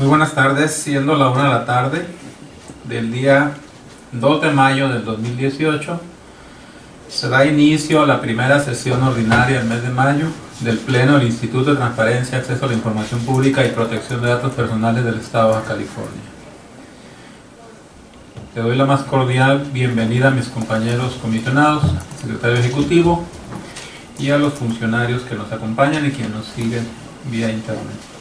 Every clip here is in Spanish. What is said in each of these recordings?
Muy buenas tardes, siendo la 1 de la tarde del día 2 de mayo del 2018, se da inicio a la primera sesión ordinaria del mes de mayo del Pleno del Instituto de Transparencia, Acceso a la Información Pública y Protección de Datos Personales del Estado de Baja California. Te doy la más cordial bienvenida a mis compañeros comisionados, al secretario ejecutivo y a los funcionarios que nos acompañan y quienes nos siguen vía internet.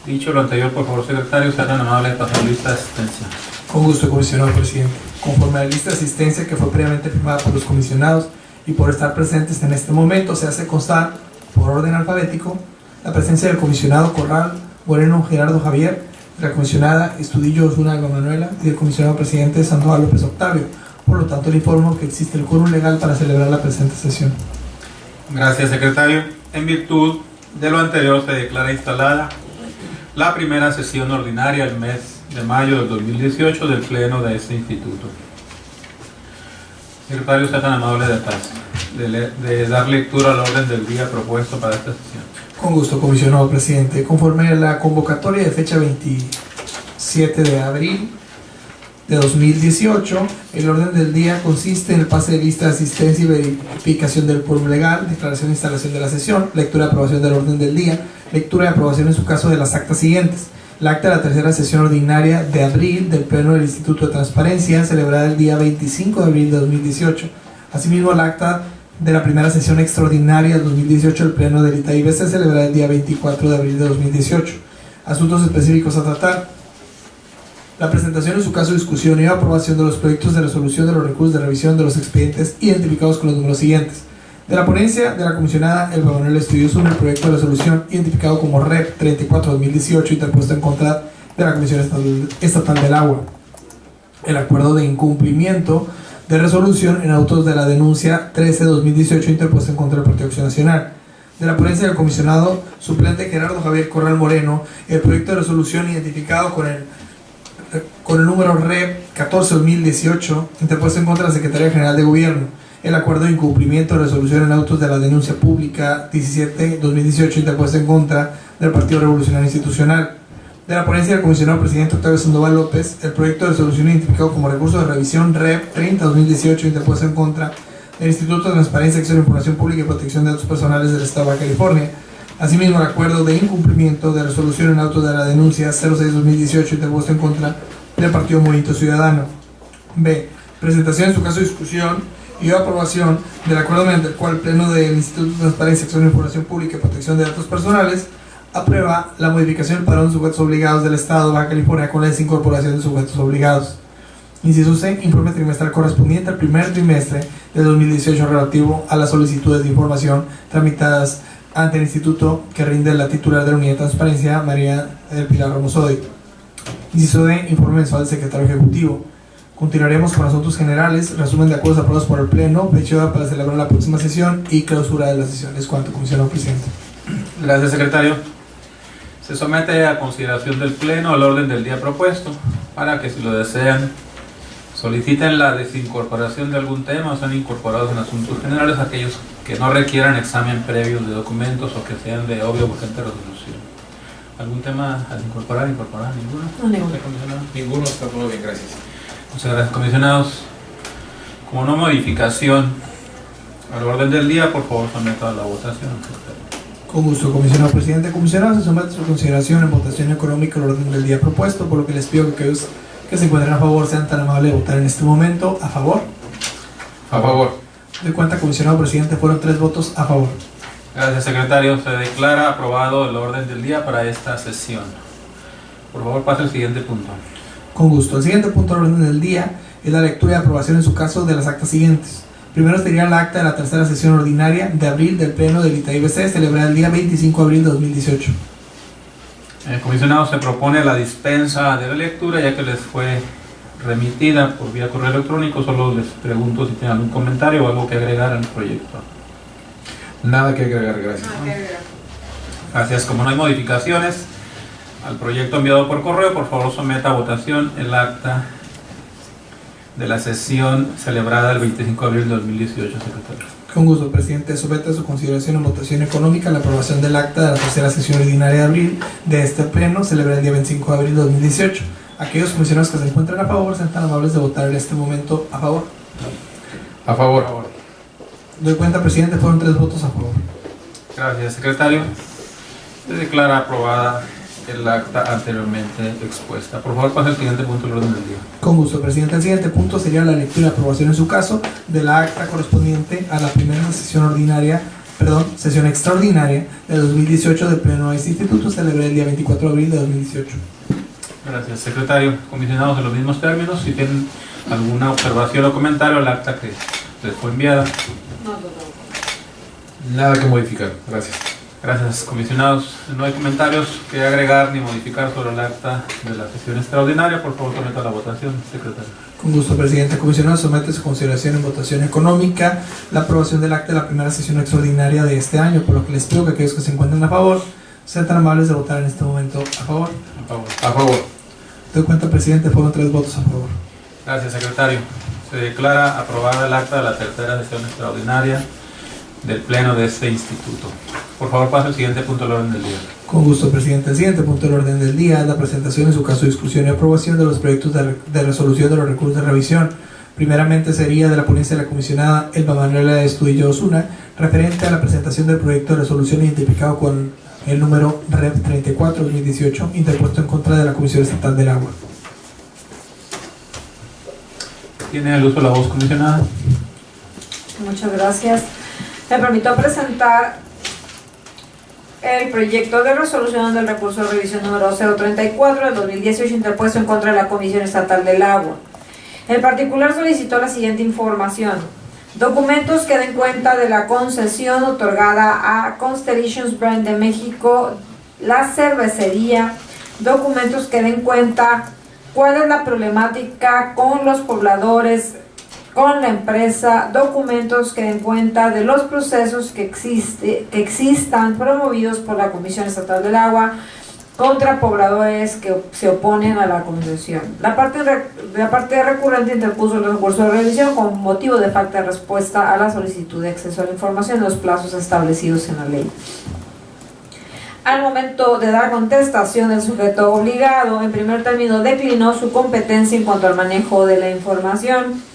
Dicho lo anterior, por favor, secretario, sea tan amable de pasar lista de asistencia. Con gusto, comisionado presidente. Conforme a la lista de asistencia que fue previamente firmada por los comisionados y por estar presentes en este momento, se hace constar, por orden alfabético, la presencia del comisionado Corral Moreno Gerardo Javier, de la comisionada Estudillo Osuna Alba Manuela y del comisionado presidente Sandoval López Octavio. Por lo tanto, le informo que existe el quórum legal para celebrar la presente sesión. Gracias, secretario. En virtud de lo anterior, se declara instalada la primera sesión ordinaria del mes de mayo del 2018 del Pleno de este instituto. Secretario, sea tan amable de dar lectura al orden del día propuesto para esta sesión. Con gusto, comisionado presidente. Conforme a la convocatoria de fecha 27 de abril de 2018, el orden del día consiste en el pase de lista de asistencia y verificación del quórum legal, declaración de instalación de la sesión, lectura y aprobación del orden del día, lectura y aprobación en su caso de las actas siguientes. La acta de la tercera sesión ordinaria de abril del Pleno del Instituto de Transparencia, celebrada el día 25 de abril de 2018. Asimismo, la acta de la primera sesión extraordinaria de 2018 del Pleno del ITAIBC, celebrada el día 24 de abril de 2018. Asuntos específicos a tratar. La presentación en su caso, discusión y aprobación de los proyectos de resolución de los recursos de revisión de los expedientes identificados con los números siguientes. De la ponencia de la comisionada Elba Manuel Estudioso, el proyecto de resolución identificado como REP 34-2018, interpuesto en contra de la Comisión Estatal del Agua. El acuerdo de incumplimiento de resolución en autos de la denuncia 13-2018, interpuesto en contra del Partido Acción Nacional. De la ponencia del comisionado suplente Gerardo Javier Corral Moreno, el proyecto de resolución identificado con el número REP 14-2018, interpuesto en contra de la Secretaría General de Gobierno. El acuerdo de incumplimiento de resolución en autos de la denuncia pública 17-2018, interpuesto en contra del Partido Revolucionario Institucional. De la ponencia del comisionado presidente Octavio Sandoval López, el proyecto de resolución identificado como recurso de revisión REP 30-2018, interpuesto en contra del Instituto de Transparencia, Acceso a la Información Pública y Protección de Datos Personales del Estado de Baja California. Asimismo, el acuerdo de incumplimiento de resolución en autos de la denuncia 06-2018, interpuesto en contra del Partido Movimiento Ciudadano. B. Presentación en su caso de discusión y aprobación del acuerdo mediante el cual el Pleno del Instituto de Transparencia, Acceso a la Información Pública y Protección de Datos Personales aprueba la modificación del padrón de sujetos obligados del Estado de Baja California con la desincorporación de sujetos obligados. Inciso C. Informe trimestral correspondiente al primer trimestre de 2018 relativo a las solicitudes de información tramitadas ante el Instituto que rinde la titular de la Unidad de Transparencia, María del Pilar Ramos Odi. Inciso D. Informe mensual del Secretario Ejecutivo. Continuaremos con asuntos generales, resumen de acuerdos aprobados por el Pleno, fecha para celebrar la próxima sesión y clausura de la sesión. Es cuanto, comisionado presidente. Gracias, secretario. Se somete a consideración del Pleno el orden del día propuesto para que, si lo desean, soliciten la desincorporación de algún tema o sean incorporados en asuntos generales aquellos que no requieran examen previo de documentos o que sean de obvia o urgente resolución. ¿Algún tema a incorporar? ¿Ninguno? No, ninguno. Ninguno, está todo bien, gracias. Muchas gracias, comisionados. Como no modificación al orden del día, por favor, someta a la votación. Con gusto, comisionado presidente. Comisionado, se somete a su consideración en votación económica el orden del día propuesto, por lo que les pido que aquellos que se encuentren a favor sean tan amables de votar en este momento. ¿A favor? A favor. De cuenta, comisionado presidente, fueron 3 votos a favor. Gracias, secretario. Se declara aprobado el orden del día para esta sesión. Por favor, pase al siguiente punto. Con gusto. El siguiente punto del orden del día es la lectura y aprobación en su caso de las actas siguientes. Primero sería la acta de la tercera sesión ordinaria de abril del Pleno del ITAIBC, celebrada el día 25 de abril de 2018. Comisionado, se propone la dispensa de la lectura, ya que les fue remitida por vía correo electrónico. Solo les pregunto si tienen algún comentario o algo que agregar al proyecto. Nada que agregar, gracias. Gracias. Como no hay modificaciones al proyecto enviado por correo, por favor someta a votación el acta de la sesión celebrada el 25 de abril de 2018, secretario. Con gusto, presidente. Somete a su consideración en votación económica la aprobación del acta de la tercera sesión ordinaria de abril de este pleno, celebrada el día 25 de abril de 2018. Aquellos comisionados que se encuentran a favor sean tan amables de votar en este momento a favor. A favor. Doy cuenta, presidente, fueron 3 votos a favor. Gracias, secretario. Se declara aprobada el acta anteriormente expuesta. Por favor, pase al siguiente punto del orden del día. Con gusto, presidente. El siguiente punto sería la lectura y aprobación en su caso de la acta correspondiente a la primera sesión extraordinaria de 2018 del Pleno de este Instituto, celebrada el día 24 de abril de 2018. Gracias, secretario. Comisionados en los mismos términos, si tienen alguna observación o comentario al acta que les fue enviada. Nada que modificar. Gracias. Gracias, comisionados. No hay comentarios que agregar ni modificar sobre el acta de la sesión extraordinaria. Por favor, someta a la votación, secretario. Con gusto, presidente. Comisionado, somete a su consideración en votación económica la aprobación del acta de la primera sesión extraordinaria de este año, por lo que les pido que aquellos que se encuentren a favor sean tan amables de votar en este momento a favor. A favor. A favor. Doy cuenta, presidente, fueron 3 votos a favor. Gracias, secretario. Se declara aprobada el acta de la tercera sesión extraordinaria del Pleno de este Instituto. Por favor, pase al siguiente punto del orden del día. Con gusto, presidente. El siguiente punto del orden del día es la presentación, en su caso, discusión y aprobación de los proyectos de resolución de los recursos de revisión. Primeramente sería de la ponencia de la comisionada Elba Manuela Estudillo Osuna, referente a la presentación del proyecto de resolución identificado con el número REP 34-2018, interpuesto en contra de la Comisión Estatal del Agua. ¿Tiene el uso de la voz, comisionada? Muchas gracias. Me permito presentar el proyecto de resolución del recurso de revisión número 034 del 2018 interpuesto en contra de la Comisión Estatal del Agua. El particular solicitó la siguiente información: documentos que den cuenta de la concesión otorgada a Constellations Brand de México, la cervecería, documentos que den cuenta cuál es la problemática con los pobladores, con la empresa, documentos que den cuenta de los procesos que existan promovidos por la Comisión Estatal del Agua contra pobladores que se oponen a la concesión. La parte recurrente interpuso el recurso de revisión con motivo de falta de respuesta a la solicitud de acceso a la información en los plazos establecidos en la ley. Al momento de dar contestación, el sujeto obligado, en primer término, declinó su competencia en cuanto al manejo de la información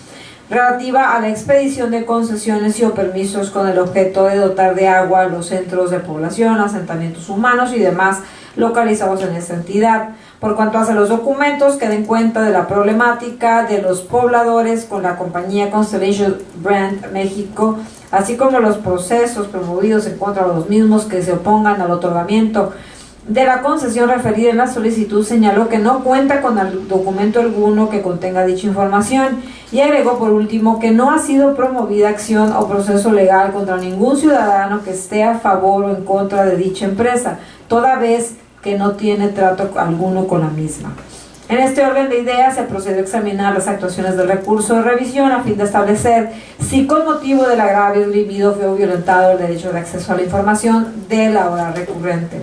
relativa a la expedición de concesiones y o permisos con el objeto de dotar de agua a los centros de población, asentamientos humanos y demás localizados en esta entidad. Por cuanto hace los documentos que den cuenta de la problemática de los pobladores con la compañía Constellation Brand México, así como los procesos promovidos en contra de los mismos que se opongan al otorgamiento de la concesión referida en la solicitud, señaló que no cuenta con el documento alguno que contenga dicha información y agregó por último que no ha sido promovida acción o proceso legal contra ningún ciudadano que esté a favor o en contra de dicha empresa, toda vez que no tiene trato alguno con la misma. En este orden de ideas se procedió a examinar las actuaciones del recurso de revisión a fin de establecer si con motivo del agravio vivido fue violentado el derecho de acceso a la información de la hora recurrente.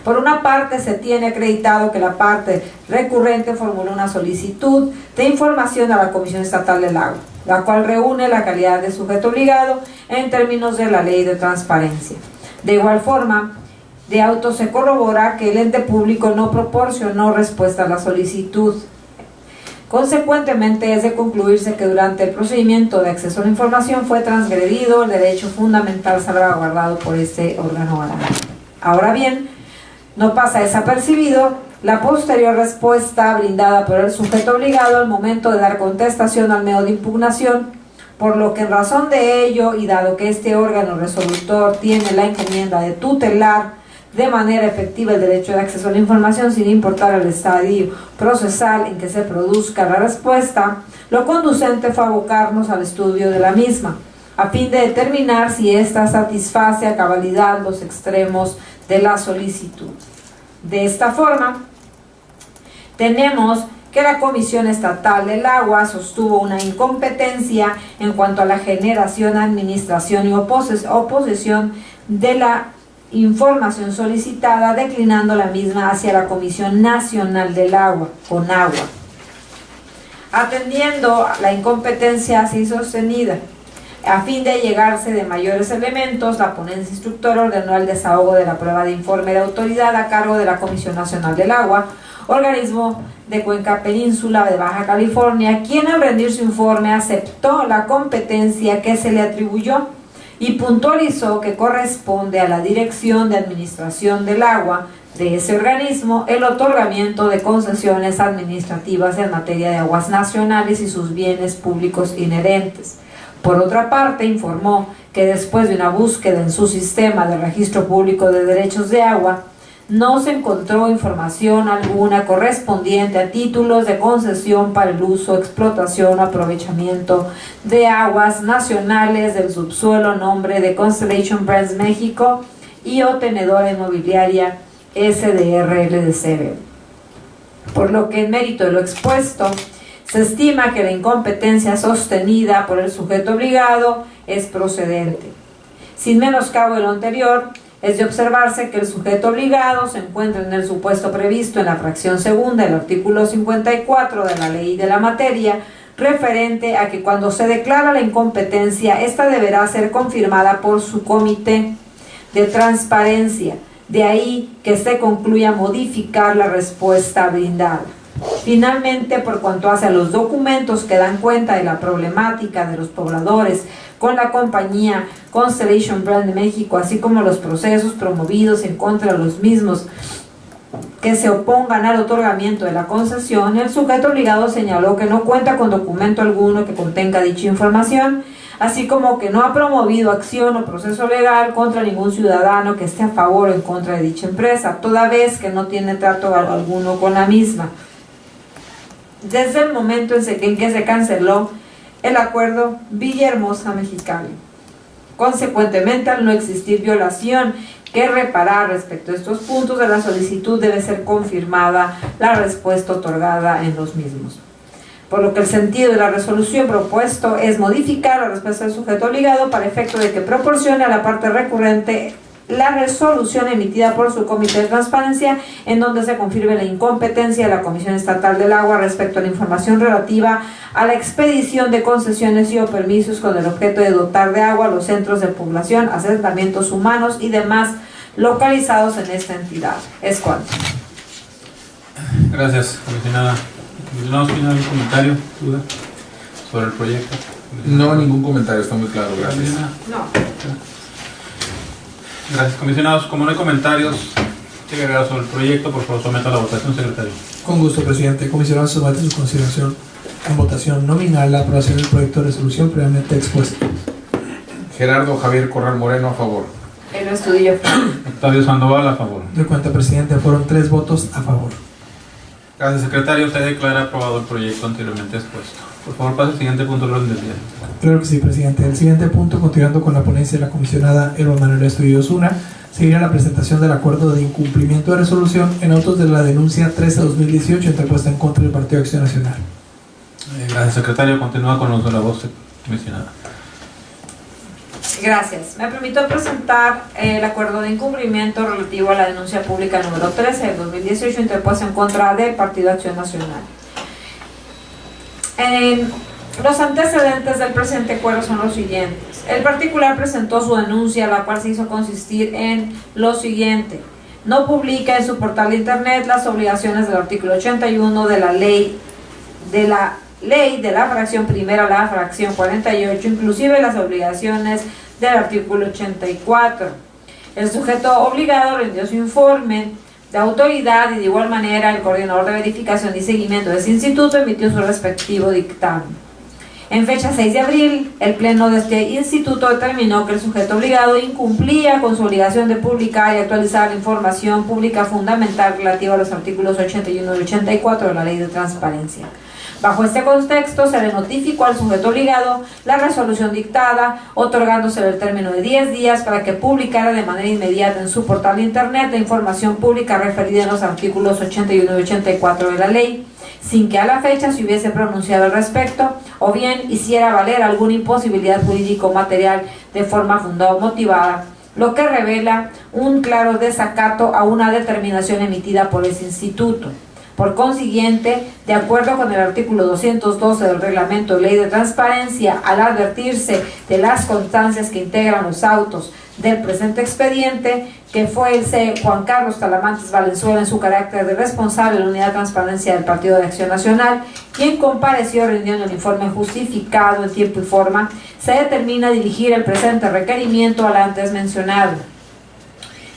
Por una parte, se tiene acreditado que la parte recurrente formuló una solicitud de información a la Comisión Estatal del Agua, la cual reúne la calidad de sujeto obligado en términos de la Ley de Transparencia. De igual forma, de auto se corrobora que el ente público no proporcionó respuesta a la solicitud. Consecuentemente, es de concluirse que durante el procedimiento de acceso a la información fue transgredido el derecho fundamental salvaguardado por este órgano garante. Ahora bien, no pasa desapercibido la posterior respuesta brindada por el sujeto obligado al momento de dar contestación al medio de impugnación, por lo que en razón de ello y dado que este órgano resolutor tiene la encomienda de tutelar de manera efectiva el derecho de acceso a la información sin importar el estadio procesal en que se produzca la respuesta, lo conducente fue abocarnos al estudio de la misma, a fin de determinar si ésta satisface a cabalidad los extremos de la solicitud. De esta forma, tenemos que la Comisión Estatal del Agua sostuvo una incompetencia en cuanto a la generación, administración y oposición de la información solicitada, declinando la misma hacia la Comisión Nacional del Agua, CONAGUA. Atendiendo a la incompetencia así sostenida, a fin de llegarse de mayores elementos, la ponencia instructora ordenó el desahogo de la prueba de informe de autoridad a cargo de la Comisión Nacional del Agua, organismo de Cuenca Península de Baja California, quien al rendir su informe aceptó la competencia que se le atribuyó y puntualizó que corresponde a la Dirección de Administración del Agua de ese organismo el otorgamiento de concesiones administrativas en materia de aguas nacionales y sus bienes públicos inherentes. Por otra parte, informó que después de una búsqueda en su sistema de registro público de derechos de agua, no se encontró información alguna correspondiente a títulos de concesión para el uso, explotación o aprovechamiento de aguas nacionales del subsuelo nombre de Constellation Brands México y o tenedora inmobiliaria SDR LDCB. Por lo que en mérito de lo expuesto, se estima que la incompetencia sostenida por el sujeto obligado es procedente. Sin menoscabo de lo anterior, es de observarse que el sujeto obligado se encuentra en el supuesto previsto en la fracción segunda del artículo 54 de la ley de la materia, referente a que cuando se declara la incompetencia, esta deberá ser confirmada por su comité de transparencia. De ahí que se concluya modificar la respuesta brindada. Finalmente, por cuanto hace a los documentos que dan cuenta de la problemática de los pobladores con la compañía Constellation Brand de México, así como los procesos promovidos en contra de los mismos que se opongan al otorgamiento de la concesión, el sujeto obligado señaló que no cuenta con documento alguno que contenga dicha información, así como que no ha promovido acción o proceso legal contra ningún ciudadano que esté a favor o en contra de dicha empresa, toda vez que no tiene trato alguno con la misma. Desde el momento en que se canceló el acuerdo Villahermosa Mexicali. Consecuentemente, al no existir violación que reparar respecto a estos puntos de la solicitud, debe ser confirmada la respuesta otorgada en los mismos. Por lo que el sentido de la resolución propuesto es modificar la respuesta del sujeto obligado para efecto de que proporcione a la parte recurrente la resolución emitida por su comité de transparencia, en donde se confirme la incompetencia de la Comisión Estatal del Agua respecto a la información relativa a la expedición de concesiones y o permisos con el objeto de dotar de agua a los centros de población, asentamientos humanos y demás localizados en esta entidad. Es cuanto. Gracias, comisionada. ¿No tiene algún comentario, duda sobre el proyecto? No, ningún comentario, está muy claro, gracias. No. Gracias, comisionados. Como no hay comentarios que agregar sobre el proyecto, por favor someta a la votación, secretario. Con gusto, presidente. Comisionado, somete su consideración en votación nominal la aprobación del proyecto de resolución previamente expuesto. Gerardo Javier Corral Moreno, a favor. El estudio. Octavio Sandoval, a favor. De cuenta, presidente, fueron 3 votos a favor. Gracias, secretario. Se declara aprobado el proyecto anteriormente expuesto. Por favor, pase al siguiente punto del orden del día. Claro que sí, presidente. El siguiente punto, continuando con la ponencia de la comisionada Elba Manuela Estudillo Osuna, seguirá la presentación del acuerdo de incumplimiento de resolución en autos de la denuncia 13-2018 interpuesta en contra del Partido Acción Nacional. Gracias, secretario. Continúa con el uso de la voz, comisionada. Gracias. Me permito presentar el acuerdo de incumplimiento relativo a la denuncia pública número 13 de 2018 interpuesta en contra del Partido Acción Nacional. Los antecedentes del presente acuerdo son los siguientes. El particular presentó su denuncia, la cual se hizo consistir en lo siguiente: no publica en su portal de internet las obligaciones del artículo 81 de la ley de la fracción primera a la fracción 48, inclusive las obligaciones del artículo 84. El sujeto obligado rindió su informe de autoridad y de igual manera el coordinador de verificación y seguimiento de ese instituto emitió su respectivo dictamen. En fecha 6 de abril, el pleno de este instituto determinó que el sujeto obligado incumplía con su obligación de publicar y actualizar la información pública fundamental relativa a los artículos 81 y 84 de la Ley de Transparencia. Bajo este contexto, se le notificó al sujeto obligado la resolución dictada, otorgándosele el término de 10 días para que publicara de manera inmediata en su portal de internet la información pública referida en los artículos 81 y 84 de la ley, sin que a la fecha se hubiese pronunciado al respecto, o bien hiciera valer alguna imposibilidad jurídico o material de forma fundada o motivada, lo que revela un claro desacato a una determinación emitida por ese instituto. Por consiguiente, de acuerdo con el artículo 212 del Reglamento Ley de Transparencia, al advertirse de las constancias que integran los autos del presente expediente, que fue el C. Juan Carlos Talamantes Valenzuela en su carácter de responsable de la Unidad de Transparencia del Partido de Acción Nacional, quien compareció rindiendo el informe justificado en tiempo y forma, se determina dirigir el presente requerimiento al antes mencionado.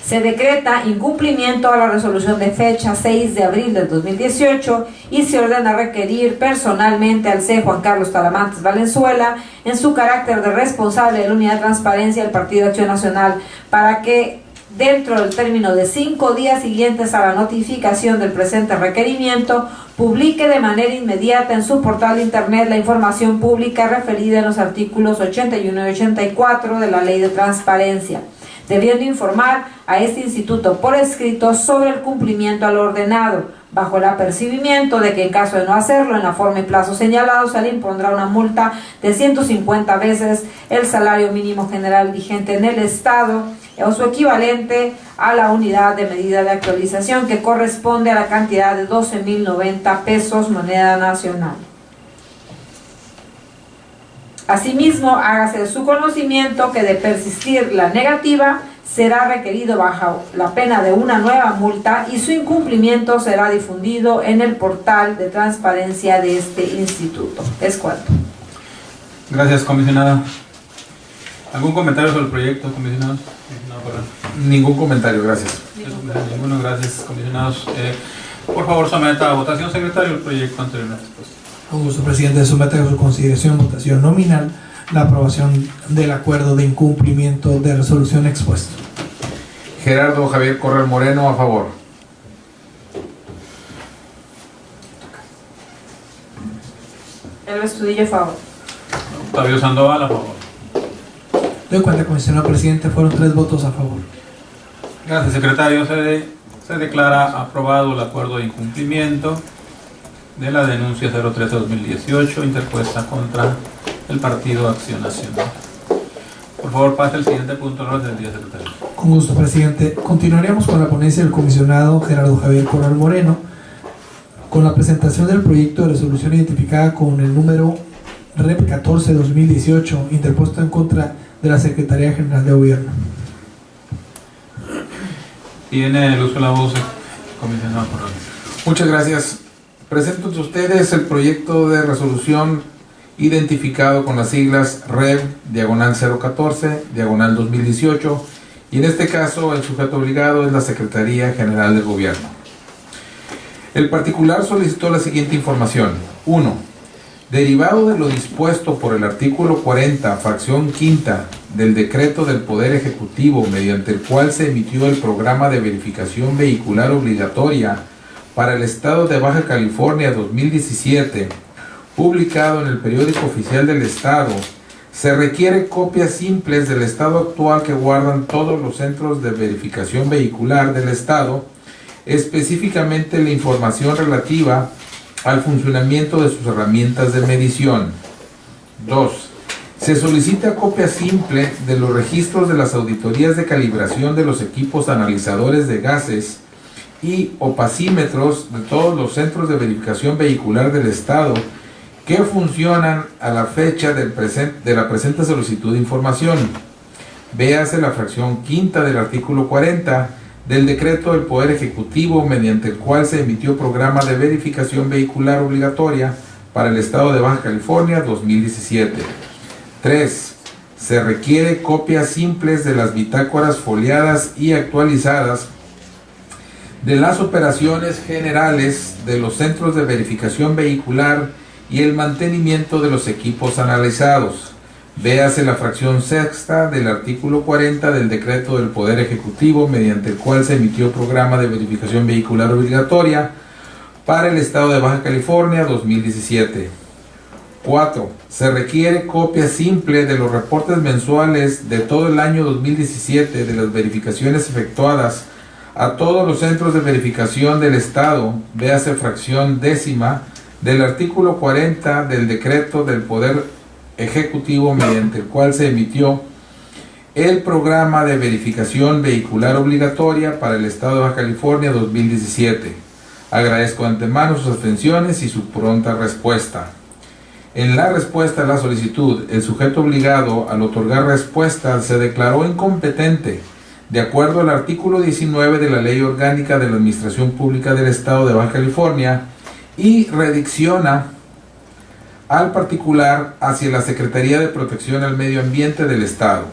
Se decreta incumplimiento a la resolución de fecha 6 de abril del 2018 y se ordena requerir personalmente al C. Juan Carlos Talamantes Valenzuela en su carácter de responsable de la Unidad de Transparencia del Partido de Acción Nacional para que, dentro del término de 5 días siguientes a la notificación del presente requerimiento, publique de manera inmediata en su portal de internet la información pública referida en los artículos 81 y 84 de la Ley de Transparencia, debiendo informar a este instituto por escrito sobre el cumplimiento a lo ordenado, bajo el apercibimiento de que en caso de no hacerlo en la forma y plazo señalados, se le impondrá una multa de 150 veces el salario mínimo general vigente en el Estado o su equivalente a la unidad de medida de actualización, que corresponde a la cantidad de 12.090 pesos moneda nacional. Asimismo, hágase de su conocimiento que de persistir la negativa, será requerido bajo la pena de una nueva multa y su incumplimiento será difundido en el portal de transparencia de este instituto. Es cuanto. Gracias, comisionada. ¿Algún comentario sobre el proyecto, comisionados? Ningún comentario, gracias. Ninguno, gracias, comisionados. Por favor, someta a votación, secretario, el proyecto anteriormente expuesto. Con gusto, presidente. Somete a su consideración votación nominal la aprobación del acuerdo de incumplimiento de resolución expuesto. Gerardo Javier Corral Moreno, a favor. El Estudillo, a favor. Octavio Sandoval, a favor. Doy cuenta, comisionado presidente, fueron 3 votos a favor. Gracias, secretario. Se declara aprobado el acuerdo de incumplimiento de la denuncia 03-2018 interpuesta contra el Partido Acción Nacional. Por favor, pase el siguiente punto del orden del día, secretario. Con gusto, presidente. Continuaremos con la ponencia del comisionado Gerardo Javier Corral Moreno, con la presentación del proyecto de resolución identificada con el número REP 14-2018, interpuesto en contra de la Secretaría General de Gobierno. Tiene el uso de la voz, comisionado Corral. Muchas gracias. Presento ante ustedes el proyecto de resolución identificado con las siglas REP/014/2018 y en este caso el sujeto obligado es la Secretaría General del Gobierno. El particular solicitó la siguiente información. 1. Derivado de lo dispuesto por el artículo 40, fracción quinta del decreto del Poder Ejecutivo mediante el cual se emitió el programa de verificación vehicular obligatoria para el Estado de Baja California 2017, publicado en el Periódico Oficial del Estado, se requiere copias simples del estado actual que guardan todos los centros de verificación vehicular del Estado, específicamente la información relativa al funcionamiento de sus herramientas de medición. 2. Se solicita copia simple de los registros de las auditorías de calibración de los equipos analizadores de gases y opacímetros de todos los centros de verificación vehicular del Estado que funcionan a la fecha de la presente solicitud de información. Véase la fracción quinta del artículo 40 del decreto del Poder Ejecutivo mediante el cual se emitió programa de verificación vehicular obligatoria para el Estado de Baja California 2017. 3. Se requiere copias simples de las bitácoras foliadas y actualizadas de las operaciones generales de los centros de verificación vehicular y el mantenimiento de los equipos analizados. Véase la fracción sexta del artículo 40 del decreto del Poder Ejecutivo mediante el cual se emitió programa de verificación vehicular obligatoria para el Estado de Baja California 2017. 4. Se requiere copia simple de los reportes mensuales de todo el año 2017 de las verificaciones efectuadas a todos los centros de verificación del Estado. Véase fracción décima del artículo 40 del decreto del Poder Ejecutivo mediante el cual se emitió el programa de verificación vehicular obligatoria para el Estado de Baja California 2017. Agradezco de antemano sus atenciones y su pronta respuesta. En la respuesta a la solicitud, el sujeto obligado al otorgar respuesta se declaró incompetente de acuerdo al artículo 19 de la Ley Orgánica de la Administración Pública del Estado de Baja California y redicciona al particular hacia la Secretaría de Protección al Medio Ambiente del Estado.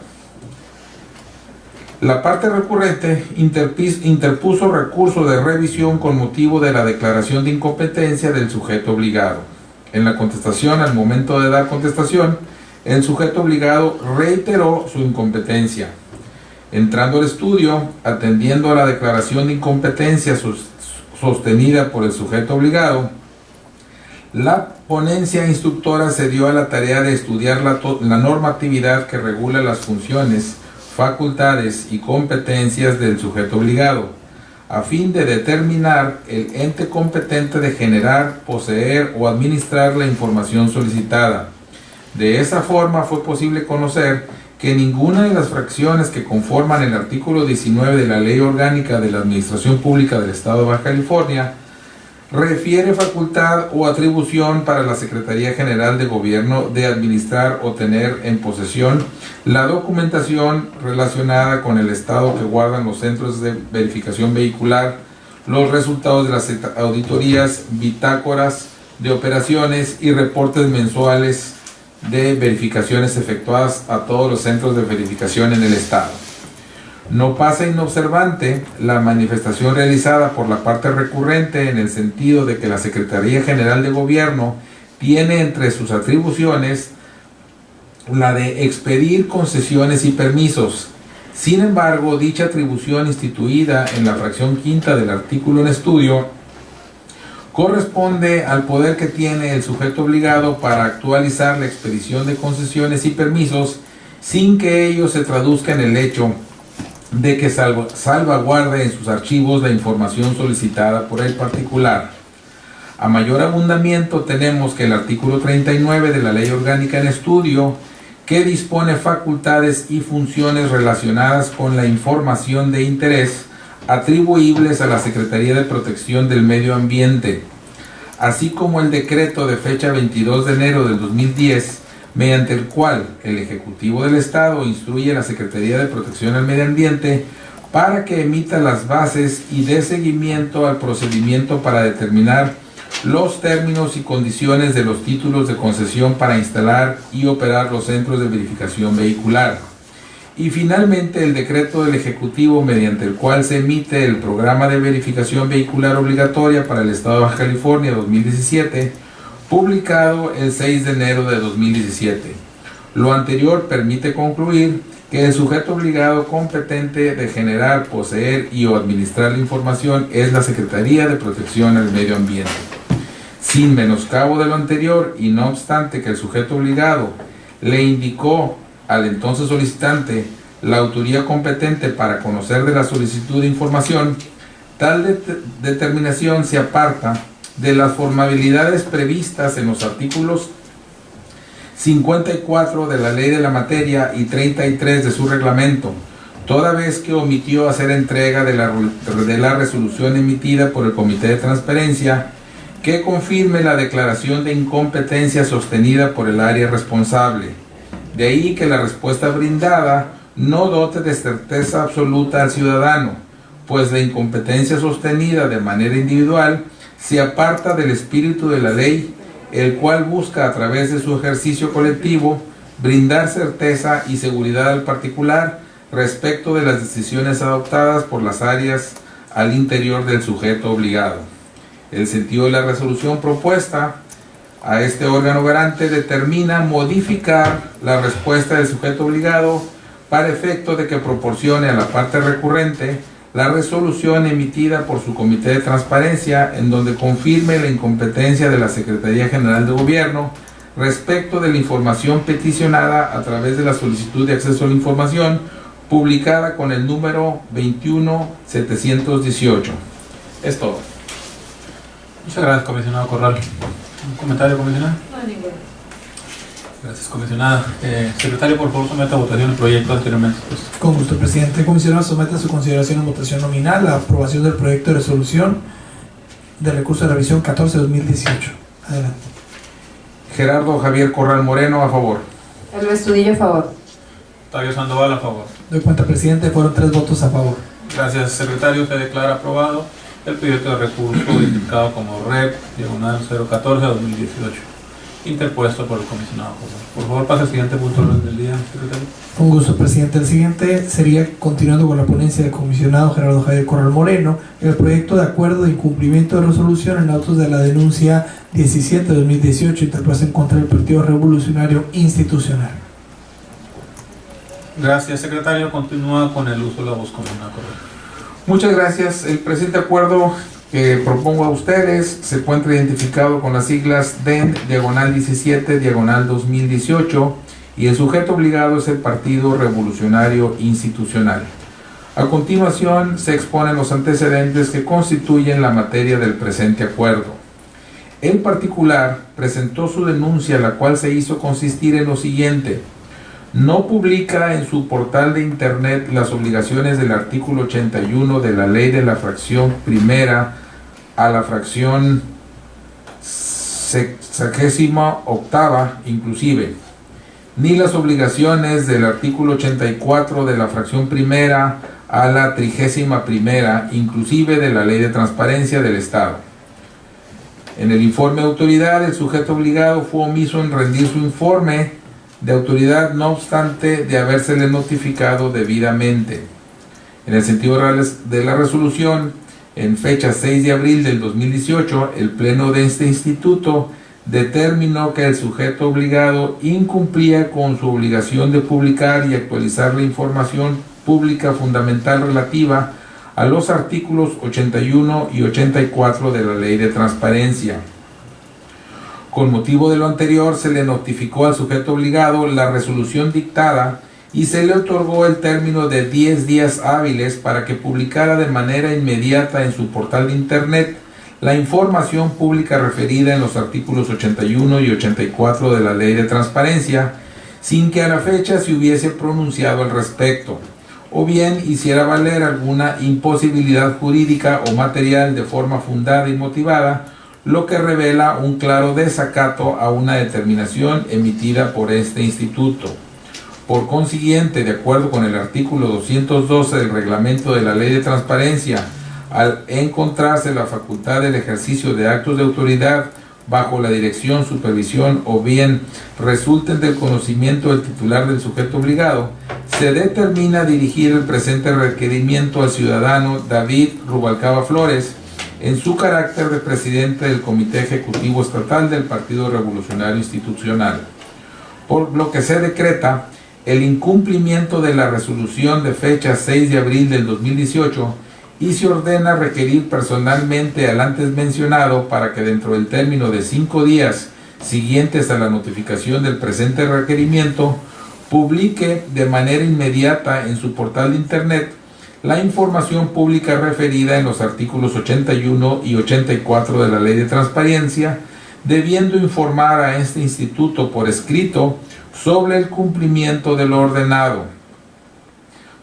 La parte recurrente interpuso recurso de revisión con motivo de la declaración de incompetencia del sujeto obligado. En la contestación, al momento de dar contestación, el sujeto obligado reiteró su incompetencia. Entrando al estudio, atendiendo a la declaración de incompetencia sostenida por el sujeto obligado, la ponencia instructora se dio a la tarea de estudiar la normatividad que regula las funciones, facultades y competencias del sujeto obligado, a fin de determinar el ente competente de generar, poseer o administrar la información solicitada. De esa forma fue posible conocer que ninguna de las fracciones que conforman el artículo 19 de la Ley Orgánica de la Administración Pública del Estado de Baja California refiere facultad o atribución para la Secretaría General de Gobierno de administrar o tener en posesión la documentación relacionada con el estado que guardan los centros de verificación vehicular, los resultados de las auditorías, bitácoras de operaciones y reportes mensuales de verificaciones efectuadas a todos los centros de verificación en el estado. No pasa inobservante la manifestación realizada por la parte recurrente en el sentido de que la Secretaría General de Gobierno tiene entre sus atribuciones la de expedir concesiones y permisos. Sin embargo, dicha atribución instituida en la fracción quinta del artículo en estudio corresponde al poder que tiene el sujeto obligado para actualizar la expedición de concesiones y permisos sin que ello se traduzca en el hecho de que salvaguarde en sus archivos la información solicitada por el particular. A mayor abundamiento tenemos que el artículo 39 de la Ley Orgánica en Estudio, que dispone facultades y funciones relacionadas con la información de interés atribuibles a la Secretaría de Protección del Medio Ambiente, así como el decreto de fecha 22 de enero del 2010, mediante el cual el Ejecutivo del Estado instruye a la Secretaría de Protección al Medio Ambiente para que emita las bases y dé seguimiento al procedimiento para determinar los términos y condiciones de los títulos de concesión para instalar y operar los centros de verificación vehicular. Y finalmente el decreto del Ejecutivo mediante el cual se emite el Programa de Verificación Vehicular Obligatoria para el Estado de Baja California 2017, publicado el 6 de enero de 2017. Lo anterior permite concluir que el sujeto obligado competente de generar, poseer y o administrar la información es la Secretaría de Protección al Medio Ambiente. Sin menoscabo de lo anterior y no obstante que el sujeto obligado le indicó al entonces solicitante la autoría competente para conocer de la solicitud de información, tal determinación se aparta de las formalidades previstas en los artículos 54 de la Ley de la Materia y 33 de su reglamento, toda vez que omitió hacer entrega de la resolución emitida por el Comité de Transparencia que confirme la declaración de incompetencia sostenida por el área responsable. De ahí que la respuesta brindada no dote de certeza absoluta al ciudadano, pues la incompetencia sostenida de manera individual se aparta del espíritu de la ley, el cual busca a través de su ejercicio colectivo brindar certeza y seguridad al particular respecto de las decisiones adoptadas por las áreas al interior del sujeto obligado. El sentido de la resolución propuesta a este órgano garante determina modificar la respuesta del sujeto obligado para efecto de que proporcione a la parte recurrente la resolución emitida por su Comité de Transparencia en donde confirme la incompetencia de la Secretaría General de Gobierno respecto de la información peticionada a través de la solicitud de acceso a la información publicada con el número 21718. Es todo. Muchas gracias, comisionado Corral. ¿Un comentario, comisionado? No hay ninguno. Gracias, comisionada. Secretario, por favor, someta a votación el proyecto anteriormente. Con gusto, presidente. El comisionado somete a su consideración en votación nominal la aprobación del proyecto de resolución del recurso de revisión 14-2018. Adelante. Gerardo Javier Corral Moreno, a favor. El Estudillo, a favor. Octavio Sandoval, a favor. Doy cuenta, presidente, fueron 3 votos a favor. Gracias, secretario. Se declara aprobado el proyecto de recurso identificado como REP, diagonal 014-2018, interpuesto por el comisionado. Por favor, pase al siguiente punto del día, secretario. Con gusto, presidente. El siguiente sería, continuando con la ponencia del comisionado Gerardo Javier Corral Moreno, el proyecto de acuerdo de incumplimiento de resolución en autos de la denuncia 17-2018 interpuesta en contra del Partido Revolucionario Institucional. Gracias, secretario. Continúa con el uso de la voz comunal. Muchas gracias. El presente acuerdo que propongo a ustedes se encuentra identificado con las siglas DEN, diagonal 17, diagonal 2018, y el sujeto obligado es el Partido Revolucionario Institucional. A continuación se exponen los antecedentes que constituyen la materia del presente acuerdo. En particular, presentó su denuncia, la cual se hizo consistir en lo siguiente: no publica en su portal de internet las obligaciones del artículo 81 de la ley de la fracción primera a la fracción 68ª inclusive, ni las obligaciones del artículo 84 de la fracción primera a la 31ª inclusive de la ley de transparencia del Estado. En el informe de autoridad, el sujeto obligado fue omiso en rendir su informe de autoridad, no obstante de habérsele notificado debidamente. En el sentido de la resolución, en fecha 6 de abril del 2018, el Pleno de este instituto determinó que el sujeto obligado incumplía con su obligación de publicar y actualizar la información pública fundamental relativa a los artículos 81 y 84 de la Ley de Transparencia. Con motivo de lo anterior, se le notificó al sujeto obligado la resolución dictada y se le otorgó el término de 10 días hábiles para que publicara de manera inmediata en su portal de internet la información pública referida en los artículos 81 y 84 de la Ley de Transparencia, sin que a la fecha se hubiese pronunciado al respecto, o bien hiciera valer alguna imposibilidad jurídica o material de forma fundada y motivada, lo que revela un claro desacato a una determinación emitida por este instituto. Por consiguiente, de acuerdo con el artículo 212 del reglamento de la Ley de Transparencia, al encontrarse la facultad del ejercicio de actos de autoridad bajo la dirección, supervisión o bien resulten del conocimiento del titular del sujeto obligado, se determina dirigir el presente requerimiento al ciudadano David Rubalcaba Flores en su carácter de presidente del Comité Ejecutivo Estatal del Partido Revolucionario Institucional, por lo que se decreta el incumplimiento de la resolución de fecha 6 de abril del 2018 y se ordena requerir personalmente al antes mencionado para que dentro del término de 5 días siguientes a la notificación del presente requerimiento publique de manera inmediata en su portal de internet la información pública referida en los artículos 81 y 84 de la Ley de Transparencia, debiendo informar a este instituto por escrito sobre el cumplimiento de lo ordenado,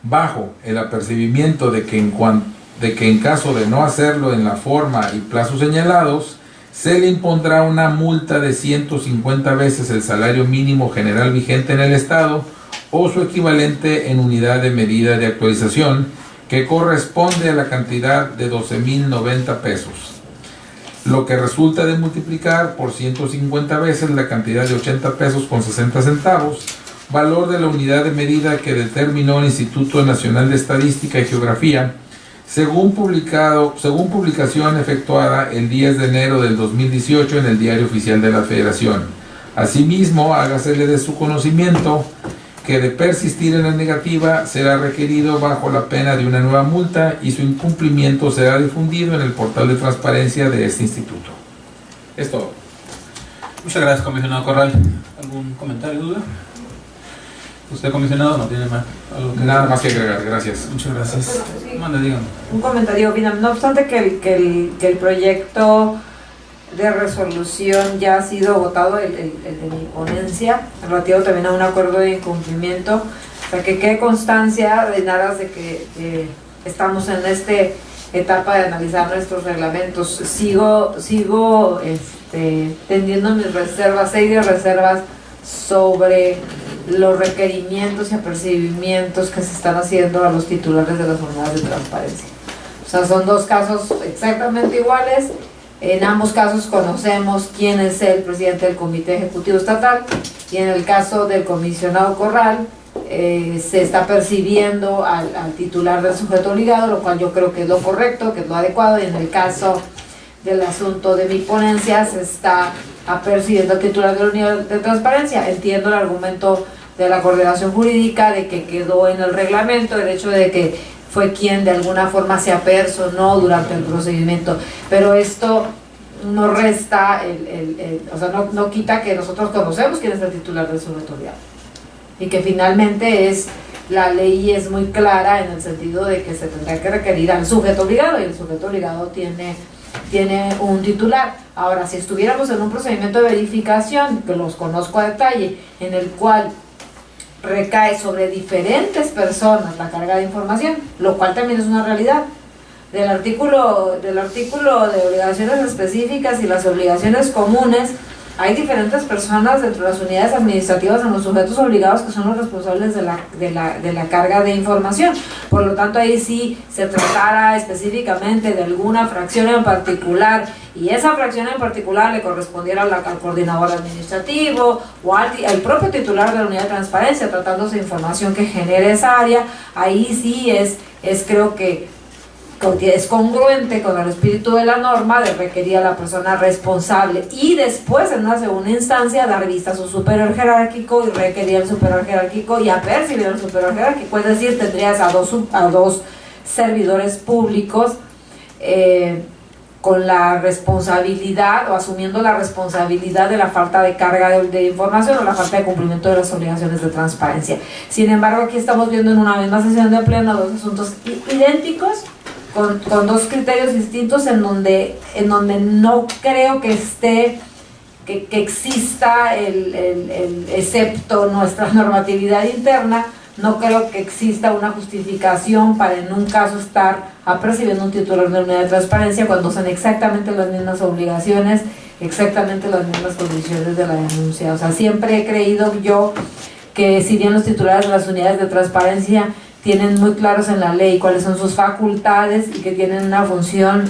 bajo el apercibimiento de que en caso de no hacerlo en la forma y plazos señalados, se le impondrá una multa de 150 veces el salario mínimo general vigente en el Estado o su equivalente en unidad de medida de actualización, que corresponde a la cantidad de 12,090 pesos, lo que resulta de multiplicar por 150 veces la cantidad de 80 pesos con 60 centavos, valor de la unidad de medida que determinó el Instituto Nacional de Estadística y Geografía, según publicación efectuada el 10 de enero del 2018 en el Diario Oficial de la Federación. Asimismo, hágasele de su conocimiento que de persistir en la negativa será requerido bajo la pena de una nueva multa y su incumplimiento será difundido en el portal de transparencia de este instituto. Es todo. Muchas gracias, comisionado Corral. ¿Algún comentario, duda? ¿Usted, comisionado, no tiene más? Nada más que agregar, gracias. Muchas gracias. Sí. Mande, dígame. Un comentario final. No obstante que el proyecto de resolución ya ha sido votado, el de mi ponencia, relativo también a un acuerdo de incumplimiento, para que quede constancia en aras de que estamos en este etapa de analizar nuestros reglamentos. Sigo teniendo mis reservas, serias reservas sobre los requerimientos y apercibimientos que se están haciendo a los titulares de las unidades de transparencia. O sea, son dos casos exactamente iguales. En ambos casos conocemos quién es el presidente del Comité Ejecutivo Estatal, y en el caso del comisionado Corral se está percibiendo al titular del sujeto obligado, lo cual yo creo que es lo correcto, que es lo adecuado, y en el caso del asunto de mi ponencia se está apercibiendo al titular de la unidad de transparencia. Entiendo el argumento de la coordinación jurídica de que quedó en el reglamento el hecho de que fue quien de alguna forma se apersonó durante el procedimiento, pero esto no resta, o sea, no quita que nosotros conocemos quién es el titular del sujeto obligado, y que finalmente la ley es muy clara en el sentido de que se tendrá que requerir al sujeto obligado, y el sujeto obligado tiene un titular. Ahora, si estuviéramos en un procedimiento de verificación, que los conozco a detalle, en el cual recae sobre diferentes personas la carga de información, lo cual también es una realidad. Del artículo de obligaciones específicas y las obligaciones comunes, hay diferentes personas dentro de las unidades administrativas en los sujetos obligados que son los responsables de la carga de información. Por lo tanto, ahí sí se tratara específicamente de alguna fracción en particular, y esa fracción en particular le correspondiera al coordinador administrativo o al propio titular de la unidad de transparencia, tratándose de información que genere esa área, ahí sí creo que es congruente con el espíritu de la norma de requerir a la persona responsable, y después en una segunda instancia dar vista a su superior jerárquico y requerir al superior jerárquico y apercibir al superior jerárquico. Es decir, tendrías a dos servidores públicos con la responsabilidad o asumiendo la responsabilidad de la falta de carga de información o la falta de cumplimiento de las obligaciones de transparencia. Sin embargo, aquí estamos viendo en una misma sesión de pleno dos asuntos idénticos, con dos criterios distintos, en donde no creo que exista excepto nuestra normatividad interna, no creo que exista una justificación para en un caso estar apercibiendo un titular de unidad de transparencia cuando son exactamente las mismas obligaciones, exactamente las mismas condiciones de la denuncia. O sea, siempre he creído yo que si bien los titulares de las unidades de transparencia tienen muy claros en la ley cuáles son sus facultades y que tienen una función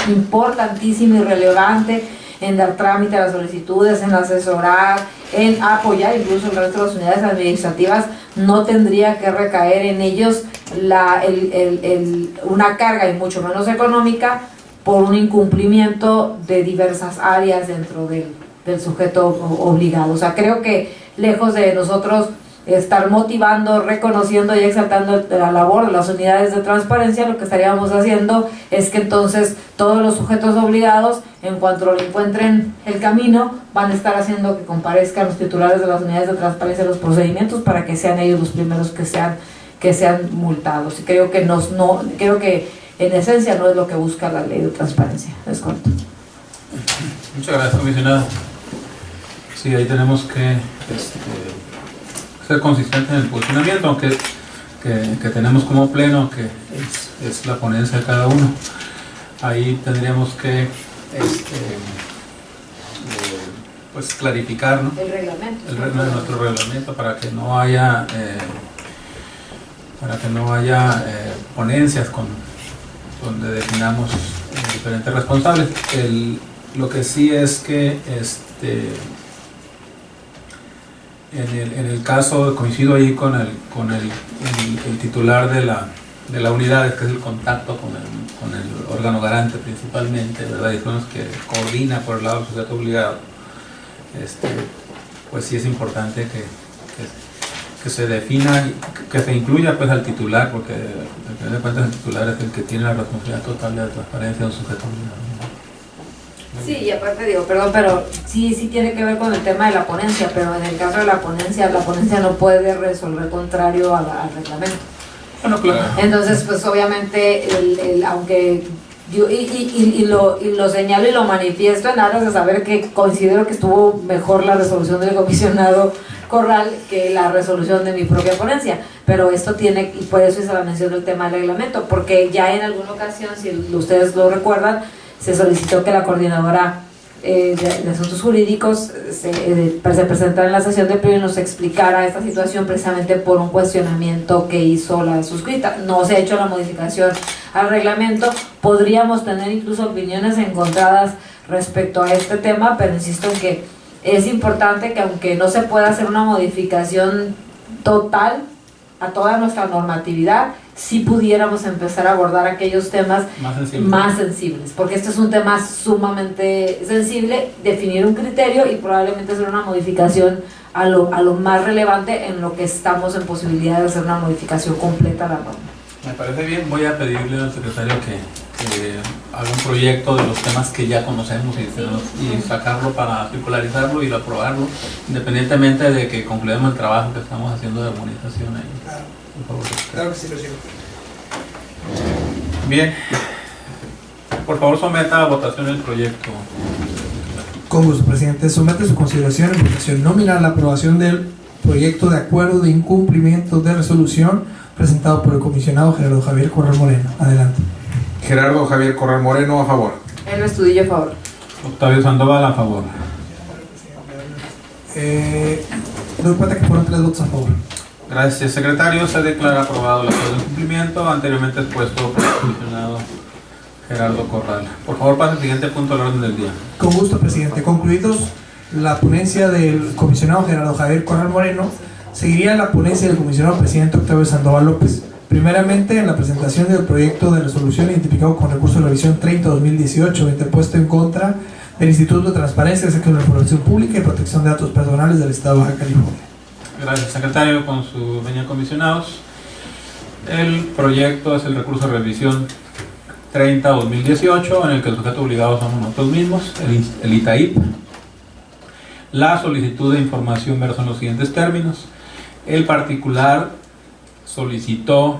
importantísima y relevante en dar trámite a las solicitudes, en asesorar, en apoyar incluso el resto de las unidades administrativas, no tendría que recaer en ellos una carga, y mucho menos económica, por un incumplimiento de diversas áreas dentro del sujeto obligado. O sea, creo que lejos de nosotros estar motivando, reconociendo y exaltando la labor de las unidades de transparencia, lo que estaríamos haciendo es que entonces todos los sujetos obligados, en cuanto le encuentren el camino, van a estar haciendo que comparezcan los titulares de las unidades de transparencia en los procedimientos para que sean ellos los primeros que sean multados. Y creo que creo que en esencia no es lo que busca la ley de transparencia. Es corto. Muchas gracias, comisionada. Sí, ahí tenemos que ser consistentes en el posicionamiento, aunque que tenemos como pleno, que es la ponencia de cada uno. Ahí tendríamos que pues clarificar, ¿no?, El reglamento. Nuestro reglamento, para que no haya ponencias donde definamos diferentes responsables. Lo que sí es que en el caso, coincido ahí con el titular de la unidad, que es el contacto con el órgano garante principalmente, ¿verdad? Y son los que coordina por el lado del sujeto obligado. Pues sí es importante que se defina, que se incluya pues al titular, porque al final de cuentas el titular es el que tiene la responsabilidad total de la transparencia de un sujeto obligado. Sí, y aparte digo, perdón, pero sí tiene que ver con el tema de la ponencia, pero en el caso de la ponencia no puede resolver contrario al reglamento. Bueno, claro. Entonces, pues obviamente, aunque y lo señalo y lo manifiesto en aras de saber que considero que estuvo mejor la resolución del comisionado Corral que la resolución de mi propia ponencia, pero esto tiene, y por eso hice la mención del tema del reglamento, porque ya en alguna ocasión, si ustedes lo recuerdan, se solicitó que la coordinadora de asuntos jurídicos se presentara en la sesión de pleno y nos explicara esta situación precisamente por un cuestionamiento que hizo la suscrita. No se ha hecho la modificación al reglamento, podríamos tener incluso opiniones encontradas respecto a este tema, pero insisto en que es importante que aunque no se pueda hacer una modificación total a toda nuestra normatividad, sí pudiéramos empezar a abordar aquellos temas más sensibles, porque este es un tema sumamente sensible, definir un criterio y probablemente hacer una modificación a lo más relevante en lo que estamos en posibilidad de hacer una modificación completa a la norma. Me parece bien, voy a pedirle al secretario que haga un proyecto de los temas que ya conocemos y sacarlo para circularizarlo y aprobarlo, independientemente de que concluyamos el trabajo que estamos haciendo de armonización ahí. Por favor. Claro que sí, presidente. Bien, por favor someta a votación el proyecto. Con gusto, presidente. Somete a su consideración en votación nominal la aprobación del proyecto de acuerdo de incumplimiento de resolución presentado por el comisionado Gerardo Javier Corral Moreno. Adelante. Gerardo Javier Corral Moreno, a favor. El Estudillo, a favor. Octavio Sandoval, a favor. Doy cuenta que fueron 3 votos a favor. Gracias, secretario. Se declara aprobado el acuerdo de cumplimiento anteriormente expuesto por el comisionado Gerardo Corral. Por favor, pase al siguiente punto del orden del día. Con gusto, presidente. Concluidos la ponencia del comisionado Gerardo Javier Corral Moreno, seguiría la ponencia del comisionado presidente Octavio Sandoval López. Primeramente, en la presentación del proyecto de resolución identificado con recurso de revisión 30-2018, interpuesto en contra del Instituto de Transparencia, Sector de la Información Pública y Protección de Datos Personales del Estado de Baja California. Gracias, secretario. Con su venia comisionados, el proyecto es el recurso de revisión 30-2018, en el que el sujeto obligado somos nosotros mismos, el ITAIP. La solicitud de información versa en los siguientes términos. El particular solicitó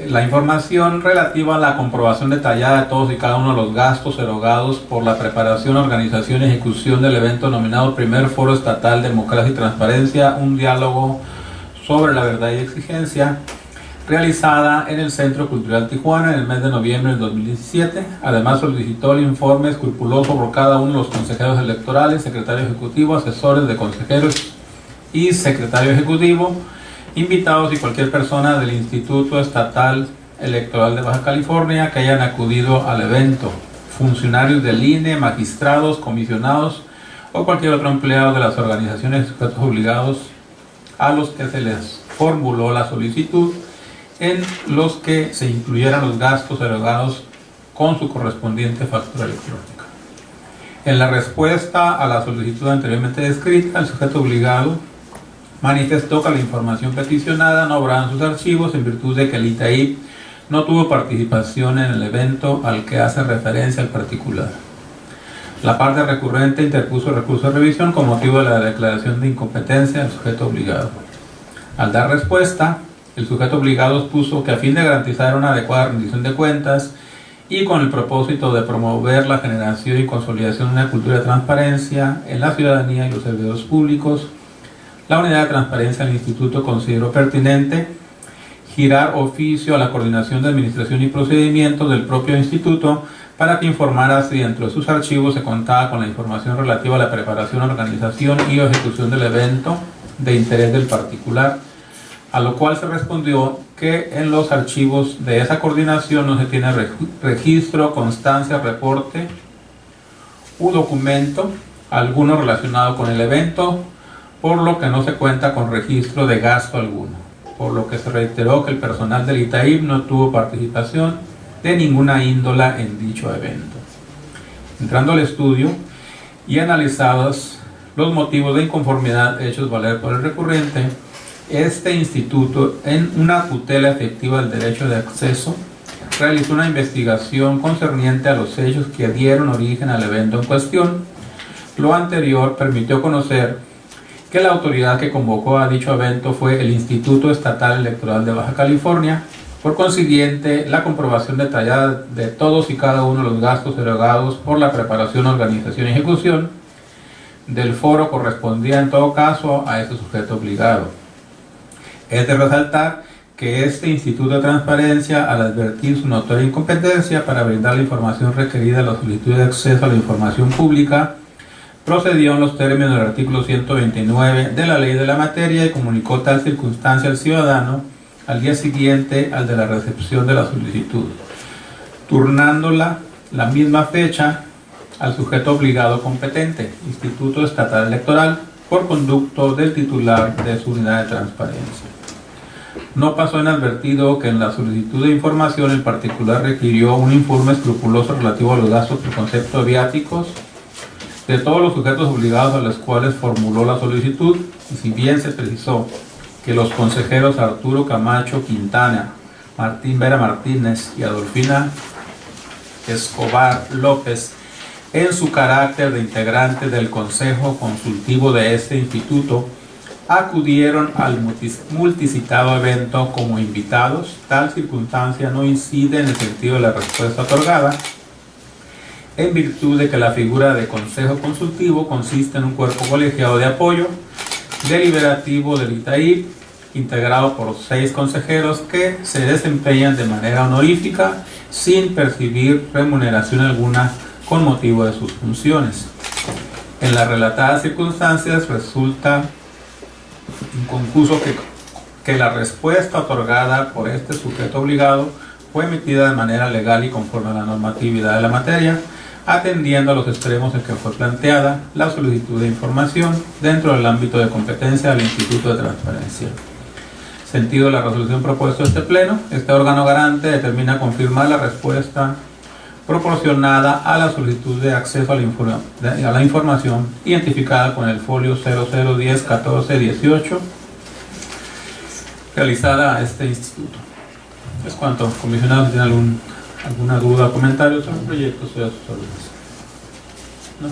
la información relativa a la comprobación detallada de todos y cada uno de los gastos erogados por la preparación, organización y ejecución del evento denominado Primer Foro Estatal Democracia y Transparencia, un diálogo sobre la verdad y exigencia, realizada en el Centro Cultural Tijuana en el mes de noviembre del 2017. Además solicitó el informe escrupuloso por cada uno de los consejeros electorales, secretario ejecutivo, asesores de consejeros y secretario ejecutivo, invitados y cualquier persona del Instituto Estatal Electoral de Baja California que hayan acudido al evento, funcionarios del INE, magistrados, comisionados o cualquier otro empleado de las organizaciones y sujetos obligados a los que se les formuló la solicitud, en los que se incluyeran los gastos erogados con su correspondiente factura electrónica. En la respuesta a la solicitud anteriormente descrita, el sujeto obligado manifestó que la información peticionada no habrá en sus archivos en virtud de que el ITAIP no tuvo participación en el evento al que hace referencia el particular. La parte recurrente interpuso recurso de revisión con motivo de la declaración de incompetencia del sujeto obligado. Al dar respuesta, el sujeto obligado expuso que a fin de garantizar una adecuada rendición de cuentas y con el propósito de promover la generación y consolidación de una cultura de transparencia en la ciudadanía y los servidores públicos, la unidad de transparencia del instituto consideró pertinente girar oficio a la coordinación de administración y procedimientos del propio instituto para que informara si dentro de sus archivos se contaba con la información relativa a la preparación, organización y ejecución del evento de interés del particular, a lo cual se respondió que en los archivos de esa coordinación no se tiene registro, constancia, reporte u documento alguno relacionado con el evento, por lo que no se cuenta con registro de gasto alguno, por lo que se reiteró que el personal del ITAIP no tuvo participación de ninguna índola en dicho evento. Entrando al estudio y analizados los motivos de inconformidad hechos valer por el recurrente, este instituto, en una tutela efectiva del derecho de acceso, realizó una investigación concerniente a los hechos que dieron origen al evento en cuestión. Lo anterior permitió conocer que la autoridad que convocó a dicho evento fue el Instituto Estatal Electoral de Baja California, Por consiguiente, la comprobación detallada de todos y cada uno de los gastos erogados por la preparación, organización y ejecución del foro correspondía en todo caso a ese sujeto obligado. Es de resaltar que este Instituto de Transparencia, al advertir su notoria incompetencia para brindar la información requerida a la solicitud de acceso a la información pública, procedió en los términos del artículo 129 de la ley de la materia y comunicó tal circunstancia al ciudadano al día siguiente al de la recepción de la solicitud, turnándola la misma fecha al sujeto obligado competente, Instituto Estatal Electoral, por conducto del titular de su unidad de transparencia. No pasó inadvertido que en la solicitud de información el particular requirió un informe escrupuloso relativo a los gastos por concepto de viáticos de todos los sujetos obligados a los cuales formuló la solicitud, y si bien se precisó que los consejeros Arturo Camacho Quintana, Martín Vera Martínez y Adolfina Escobar López, en su carácter de integrantes del Consejo Consultivo de este instituto, acudieron al multicitado evento como invitados, tal circunstancia no incide en el sentido de la respuesta otorgada, en virtud de que la figura de Consejo Consultivo consiste en un cuerpo colegiado de apoyo deliberativo del ITAIP, integrado por 6 consejeros que se desempeñan de manera honorífica sin percibir remuneración alguna con motivo de sus funciones. En las relatadas circunstancias resulta inconfuso que la respuesta otorgada por este sujeto obligado fue emitida de manera legal y conforme a la normatividad de la materia, atendiendo a los extremos en que fue planteada la solicitud de información dentro del ámbito de competencia del Instituto de Transparencia. Sentido de la resolución propuesta a este pleno, este órgano garante determina confirmar la respuesta proporcionada a la solicitud de acceso a la información identificada con el folio 00101418 realizada a este instituto. Es cuanto. Comisionado, si tiene alguna duda o comentario sobre el proyecto, estoy a sus órdenes. ¿No?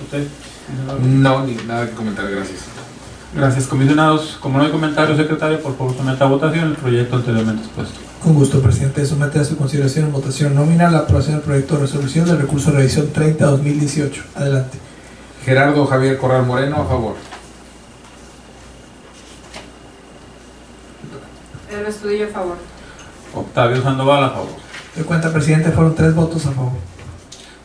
¿Usted? No, ni nada que comentar, gracias. Gracias, comisionados. Como no hay comentarios, secretario, por favor someta a votación el proyecto anteriormente expuesto. Con gusto, presidente. Somete a su consideración en votación nominal la aprobación del proyecto de resolución del recurso de revisión 30-2018. Adelante. Gerardo Javier Corral Moreno, a favor. El Estudillo, a favor. Octavio Sandoval, a favor. De cuenta, presidente, fueron 3 votos a favor.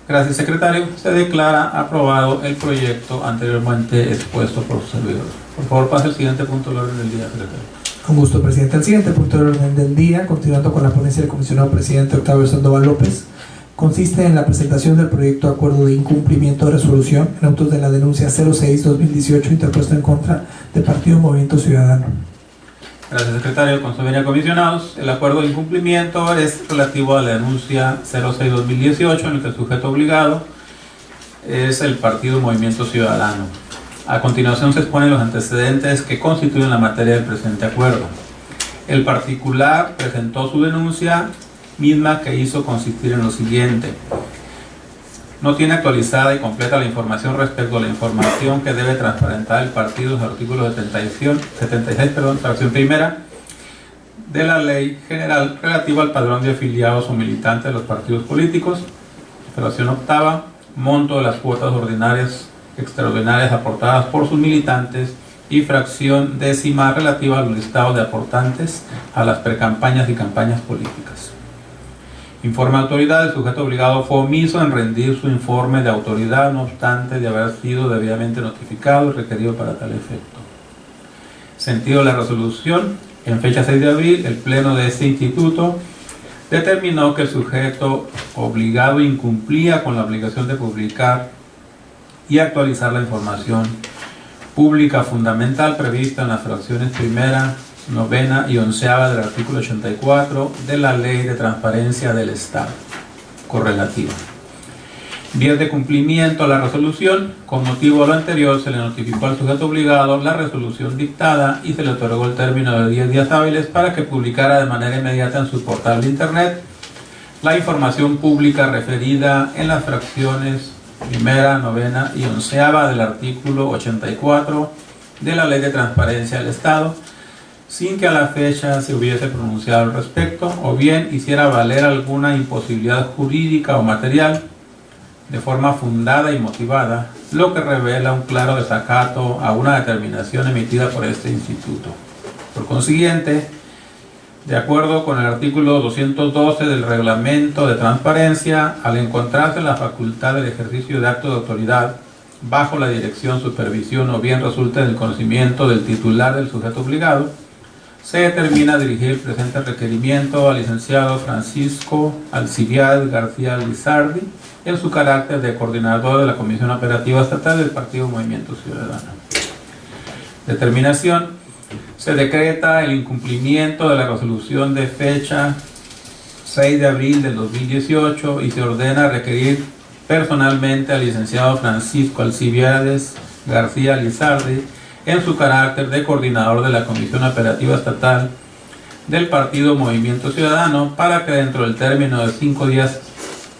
Gracias, secretario. Se declara aprobado el proyecto anteriormente expuesto por su servidor. Por favor, pase al siguiente punto del orden del día, secretario. Con gusto, presidente. El siguiente punto del orden del día, continuando con la ponencia del comisionado presidente Octavio Sandoval López, consiste en la presentación del proyecto de acuerdo de incumplimiento de resolución en autos de la denuncia 06-2018 interpuesto en contra del Partido Movimiento Ciudadano. Gracias, secretario. Con su venia, comisionados, el acuerdo de incumplimiento es relativo a la denuncia 06-2018 en el que el sujeto obligado es el Partido Movimiento Ciudadano. A continuación se exponen los antecedentes que constituyen la materia del presente acuerdo. El particular presentó su denuncia, misma que hizo consistir en lo siguiente: no tiene actualizada y completa la información respecto a la información que debe transparentar el partido en los artículos 76, fracción primera de la Ley General relativa al padrón de afiliados o militantes de los partidos políticos, fracción octava, monto de las cuotas ordinarias extraordinarias aportadas por sus militantes, y fracción décima relativa a los listados de aportantes a las precampañas y campañas políticas. Informe de autoridad: el sujeto obligado fue omiso en rendir su informe de autoridad, no obstante de haber sido debidamente notificado y requerido para tal efecto. Sentido de la resolución: en fecha 6 de abril, el pleno de este instituto determinó que el sujeto obligado incumplía con la obligación de publicar y actualizar la información pública fundamental prevista en las fracciones primera, novena y onceava del artículo 84 de la Ley de Transparencia del Estado, correlativa. Vías de cumplimiento a la resolución: con motivo de lo anterior se le notificó al sujeto obligado la resolución dictada y se le otorgó el término de 10 días hábiles para que publicara de manera inmediata en su portal de internet la información pública referida en las fracciones primera, novena y onceava del artículo 84 de la Ley de Transparencia del Estado, sin que a la fecha se hubiese pronunciado al respecto, o bien hiciera valer alguna imposibilidad jurídica o material de forma fundada y motivada, lo que revela un claro desacato a una determinación emitida por este instituto. Por consiguiente, de acuerdo con el artículo 212 del Reglamento de Transparencia, al encontrarse la facultad del ejercicio de acto de autoridad bajo la dirección, supervisión o bien resulte del conocimiento del titular del sujeto obligado, se determina dirigir el presente requerimiento al licenciado Francisco Alcibiades García Lizardi en su carácter de coordinador de la Comisión Operativa Estatal del Partido Movimiento Ciudadano. Determinación: se decreta el incumplimiento de la resolución de fecha 6 de abril del 2018 y se ordena requerir personalmente al licenciado Francisco Alcibiades García Lizardi en su carácter de coordinador de la Comisión Operativa Estatal del Partido Movimiento Ciudadano para que dentro del término de 5 días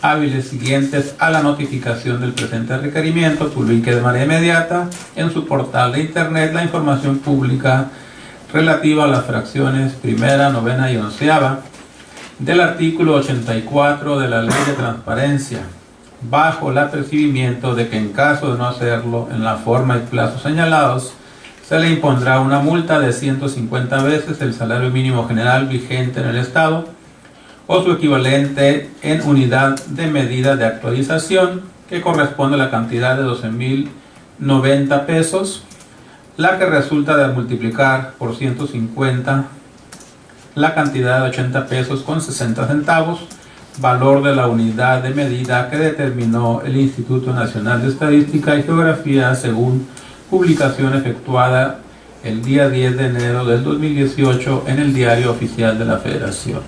hábiles siguientes a la notificación del presente requerimiento publique de manera inmediata en su portal de internet la información pública relativa a las fracciones primera, novena y onceava del artículo 84 de la Ley de Transparencia, bajo el apercibimiento de que en caso de no hacerlo en la forma y plazo señalados, se le impondrá una multa de 150 veces el salario mínimo general vigente en el Estado o su equivalente en unidad de medida de actualización, que corresponde a la cantidad de 12.090 pesos, la que resulta de multiplicar por 150 la cantidad de 80 pesos con 60 centavos, valor de la unidad de medida que determinó el Instituto Nacional de Estadística y Geografía según publicación efectuada el día 10 de enero del 2018 en el Diario Oficial de la Federación.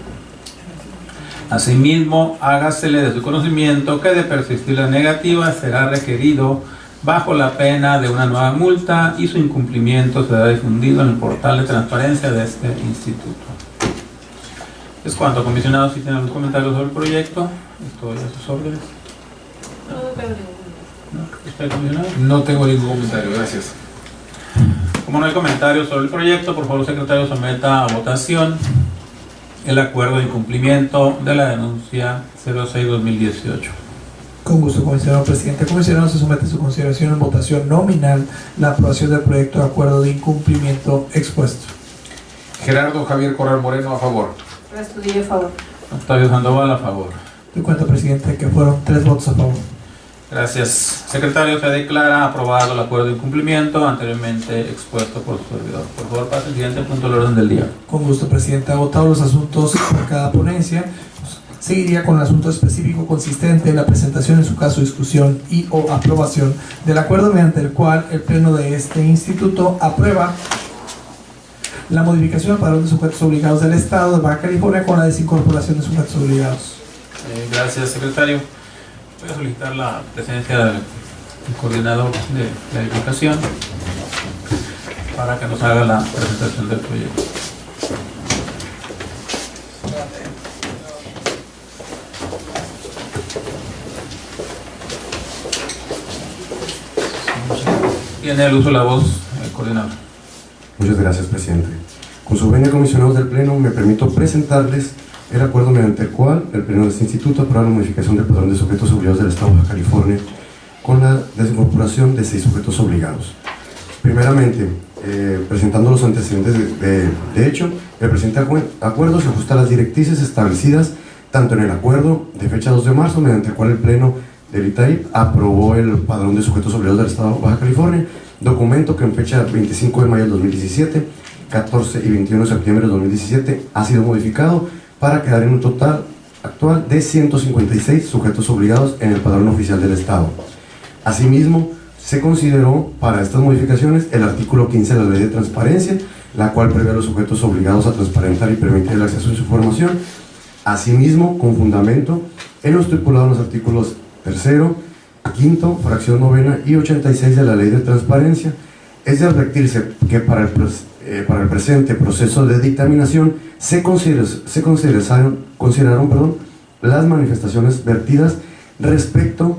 Asimismo, hágasele de su conocimiento que de persistir la negativa será requerido bajo la pena de una nueva multa y su incumplimiento será difundido en el portal de transparencia de este instituto. Es cuanto, comisionados, si tienen algún comentario sobre el proyecto, estoy a sus órdenes. ¿Usted, comisionado? No tengo ningún comentario, gracias. Como no hay comentarios sobre el proyecto, por favor, secretario, someta a votación el acuerdo de incumplimiento de la denuncia 06-2018. Con gusto, comisionado presidente. Comisionado, se somete a su consideración en votación nominal la aprobación del proyecto de acuerdo de incumplimiento expuesto. Gerardo Javier Corral Moreno, a favor. Astudillo, a favor. Octavio Sandoval, a favor. Doy cuenta, presidente, que fueron 3 votos a favor. Gracias. Secretario, se declara aprobado el acuerdo de incumplimiento anteriormente expuesto por su servidor. Por favor, pase al siguiente punto del orden del día. Con gusto, presidente. Agotados los asuntos por cada ponencia, seguiría con el asunto específico consistente en la presentación, en su caso, discusión y o aprobación del acuerdo mediante el cual el Pleno de este instituto aprueba la modificación al padrón de sujetos obligados del Estado de Baja California con la desincorporación de sujetos obligados. Gracias, secretario. Voy a solicitar la presencia del coordinador de la edificación para que nos haga la presentación del proyecto. Tiene el uso de la voz el coordinador. Muchas gracias, presidente. Con su venia, comisionados del Pleno, me permito presentarles el acuerdo mediante el cual el Pleno de este instituto aprueba la modificación del padrón de sujetos obligados del Estado de Baja California con la desincorporación de 6 sujetos obligados. Primeramente, presentando los antecedentes de hecho, el presente acuerdo se ajusta a las directrices establecidas tanto en el acuerdo de fecha 2 de marzo, mediante el cual el Pleno del ITAIP aprobó el padrón de sujetos obligados del Estado de Baja California, documento que en fecha 25 de mayo del 2017, 14 y 21 de septiembre del 2017 ha sido modificado para quedar en un total actual de 156 sujetos obligados en el padrón oficial del Estado. Asimismo, se consideró para estas modificaciones el artículo 15 de la Ley de Transparencia, la cual prevé a los sujetos obligados a transparentar y permitir el acceso a su información. Asimismo, con fundamento en lo estipulado en los artículos 3º, 5º, fracción 9 y 86 de la Ley de Transparencia, es de advertirse que para el presente proceso de dictaminación se consideraron las manifestaciones vertidas respecto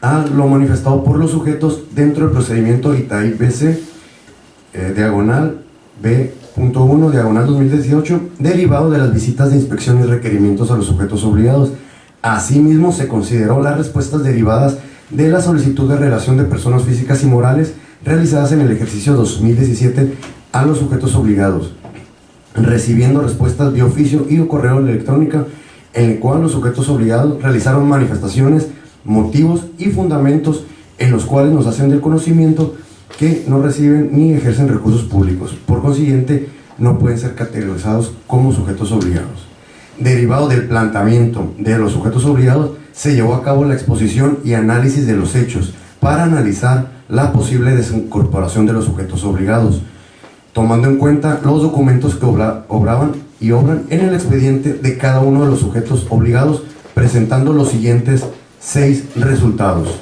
a lo manifestado por los sujetos dentro del procedimiento ITAIP BC, diagonal 4.1, diagonal 2018, derivado de las visitas de inspección y requerimientos a los sujetos obligados. Asimismo, se consideró las respuestas derivadas de la solicitud de relación de personas físicas y morales realizadas en el ejercicio 2017 a los sujetos obligados, recibiendo respuestas vía oficio y o correo electrónico, en el cual los sujetos obligados realizaron manifestaciones, motivos y fundamentos en los cuales nos hacen del conocimiento que no reciben ni ejercen recursos públicos. Por consiguiente, no pueden ser categorizados como sujetos obligados. Derivado del planteamiento de los sujetos obligados, se llevó a cabo la exposición y análisis de los hechos para analizar la posible desincorporación de los sujetos obligados, tomando en cuenta los documentos que obraban y obran en el expediente de cada uno de los sujetos obligados, presentando los siguientes 6 resultados.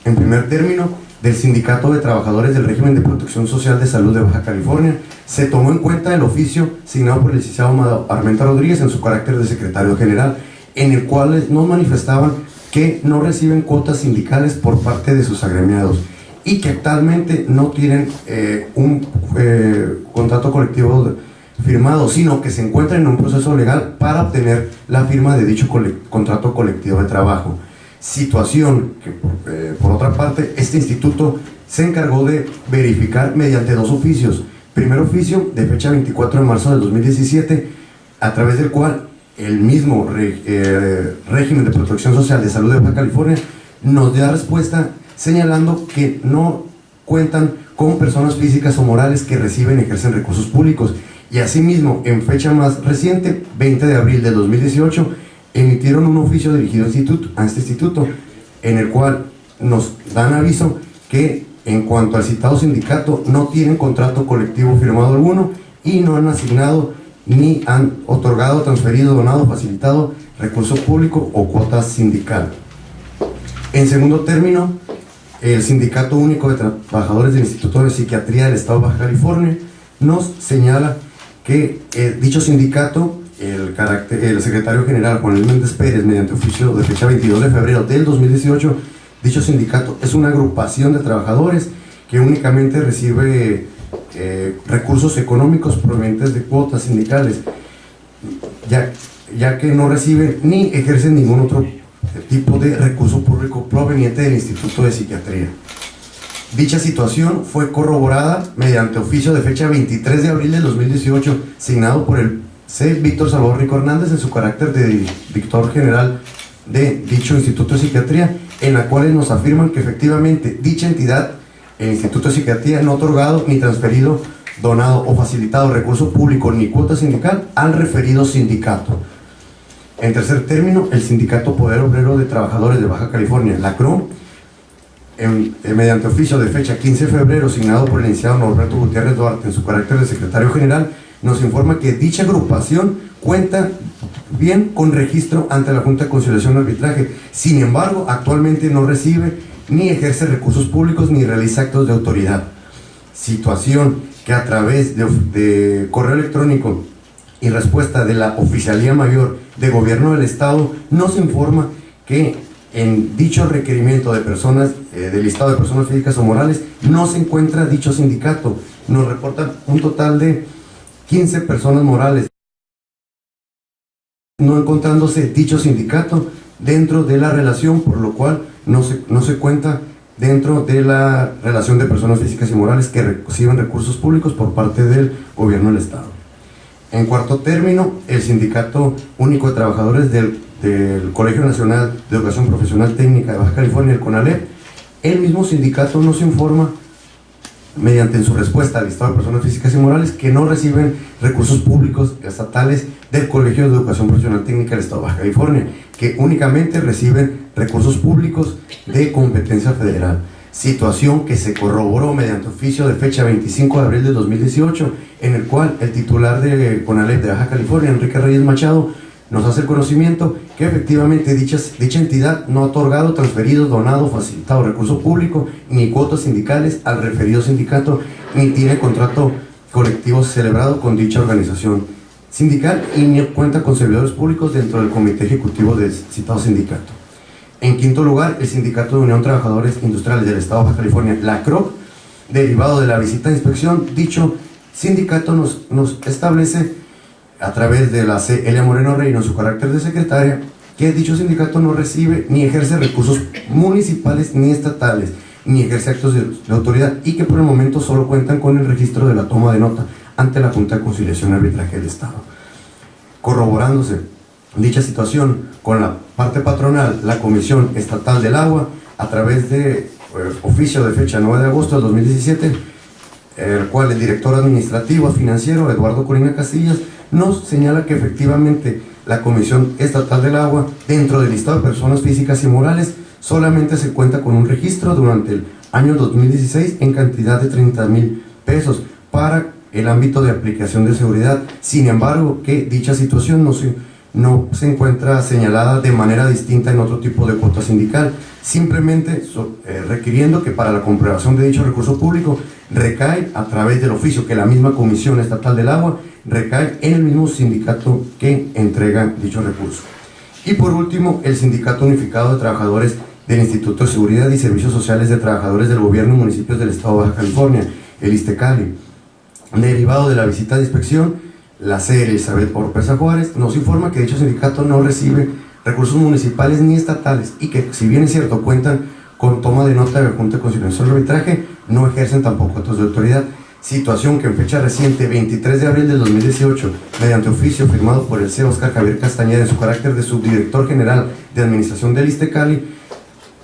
En primer término, del Sindicato de Trabajadores del Régimen de Protección Social de Salud de Baja California, se tomó en cuenta el oficio signado por el licenciado Armenta Rodríguez en su carácter de secretario general, en el cual nos manifestaban que no reciben cuotas sindicales por parte de sus agremiados y que actualmente no tienen un contrato colectivo firmado, sino que se encuentran en un proceso legal para obtener la firma de dicho contrato colectivo de trabajo. Situación que, por otra parte, este instituto se encargó de verificar mediante 2 oficios. Primer oficio, de fecha 24 de marzo del 2017, a través del cual el mismo régimen de protección social de salud de Baja California nos da respuesta señalando que no cuentan con personas físicas o morales que reciben y ejercen recursos públicos. Y asimismo, en fecha más reciente, 20 de abril de 2018, emitieron un oficio dirigido a este instituto, en el cual nos dan aviso que en cuanto al citado sindicato no tienen contrato colectivo firmado alguno y no han asignado ni han otorgado, transferido, donado, facilitado recurso público o cuota sindical. En segundo término, el Sindicato Único de Trabajadores del Instituto de Psiquiatría del Estado de Baja California nos señala que dicho sindicato, el secretario general Juan Luis Méndez Pérez, mediante oficio de fecha 22 de febrero del 2018, dicho sindicato es una agrupación de trabajadores que únicamente recibe recursos económicos provenientes de cuotas sindicales, ya que no recibe ni ejerce ningún otro tipo de recurso público proveniente del Instituto de Psiquiatría. Dicha situación fue corroborada mediante oficio de fecha 23 de abril del 2018, signado por el C. Víctor Salvador Rico Hernández en su carácter de director general de dicho Instituto de Psiquiatría, en la cual nos afirman que efectivamente dicha entidad, el Instituto de Psiquiatría, no ha otorgado ni transferido, donado o facilitado recurso público ni cuota sindical al referido sindicato. En tercer término, el Sindicato Poder Obrero de Trabajadores de Baja California, la CRO, mediante oficio de fecha 15 de febrero, signado por el licenciado Norberto Gutiérrez Duarte en su carácter de secretario general, nos informa que dicha agrupación cuenta bien con registro ante la Junta de Conciliación y Arbitraje. Sin embargo, actualmente no recibe ni ejerce recursos públicos ni realiza actos de autoridad. Situación que a través de correo electrónico y respuesta de la Oficialía Mayor de Gobierno del Estado nos informa que en dicho requerimiento de personas, del listado de personas físicas o morales, no se encuentra dicho sindicato. Nos reportan un total de 15 personas morales, no encontrándose dicho sindicato dentro de la relación, por lo cual no se cuenta dentro de la relación de personas físicas y morales que reciben recursos públicos por parte del Gobierno del Estado. En cuarto término, el Sindicato Único de Trabajadores del Colegio Nacional de Educación Profesional Técnica de Baja California, el CONALEP, el mismo sindicato nos informa mediante en su respuesta al listado de personas físicas y morales que no reciben recursos públicos estatales del Colegio de Educación Profesional Técnica del Estado de Baja California, que únicamente reciben recursos públicos de competencia federal. Situación que se corroboró mediante oficio de fecha 25 de abril de 2018, en el cual el titular de CONALEP de Baja California, Enrique Reyes Machado, nos hace el conocimiento que efectivamente dicha entidad no ha otorgado, transferido, donado, facilitado recurso público ni cuotas sindicales al referido sindicato, ni tiene contrato colectivo celebrado con dicha organización sindical y ni cuenta con servidores públicos dentro del comité ejecutivo del citado sindicato. En quinto lugar, el Sindicato de Unión Trabajadores Industriales del Estado de Baja California, la CROC, derivado de la visita de inspección, dicho sindicato nos establece, a través de la C. Elia Moreno Reino, en su carácter de secretaria, que dicho sindicato no recibe ni ejerce recursos municipales ni estatales, ni ejerce actos de autoridad, y que por el momento solo cuentan con el registro de la toma de nota ante la Junta de Conciliación y Arbitraje del Estado. Corroborándose dicha situación con la parte patronal, la Comisión Estatal del Agua, a través de oficio de fecha 9 de agosto del 2017, el cual el director administrativo financiero, Eduardo Corina Castillas, nos señala que efectivamente la Comisión Estatal del Agua, dentro del listado de personas físicas y morales, solamente se cuenta con un registro durante el año 2016 en cantidad de 30,000 pesos para el ámbito de aplicación de seguridad. Sin embargo, que dicha situación no se encuentra señalada de manera distinta en otro tipo de cuota sindical, simplemente requiriendo que para la comprobación de dicho recurso público recae a través del oficio que la misma Comisión Estatal del Agua recae en el mismo sindicato que entrega dicho recurso. Y por último, el Sindicato Unificado de Trabajadores del Instituto de Seguridad y Servicios Sociales de Trabajadores del Gobierno y Municipios del Estado de Baja California, el ISTECALI. Derivado de la visita de inspección, la C. Elizabeth Oropesa Juárez nos informa que dicho sindicato no recibe recursos municipales ni estatales y que, si bien es cierto, cuentan con toma de nota de la Junta de Conciliación y Arbitraje, no ejercen tampoco actos de autoridad. Situación que en fecha reciente, 23 de abril del 2018, mediante oficio firmado por el C. Oscar Javier Castañeda en su carácter de subdirector general de administración del ISTECALI,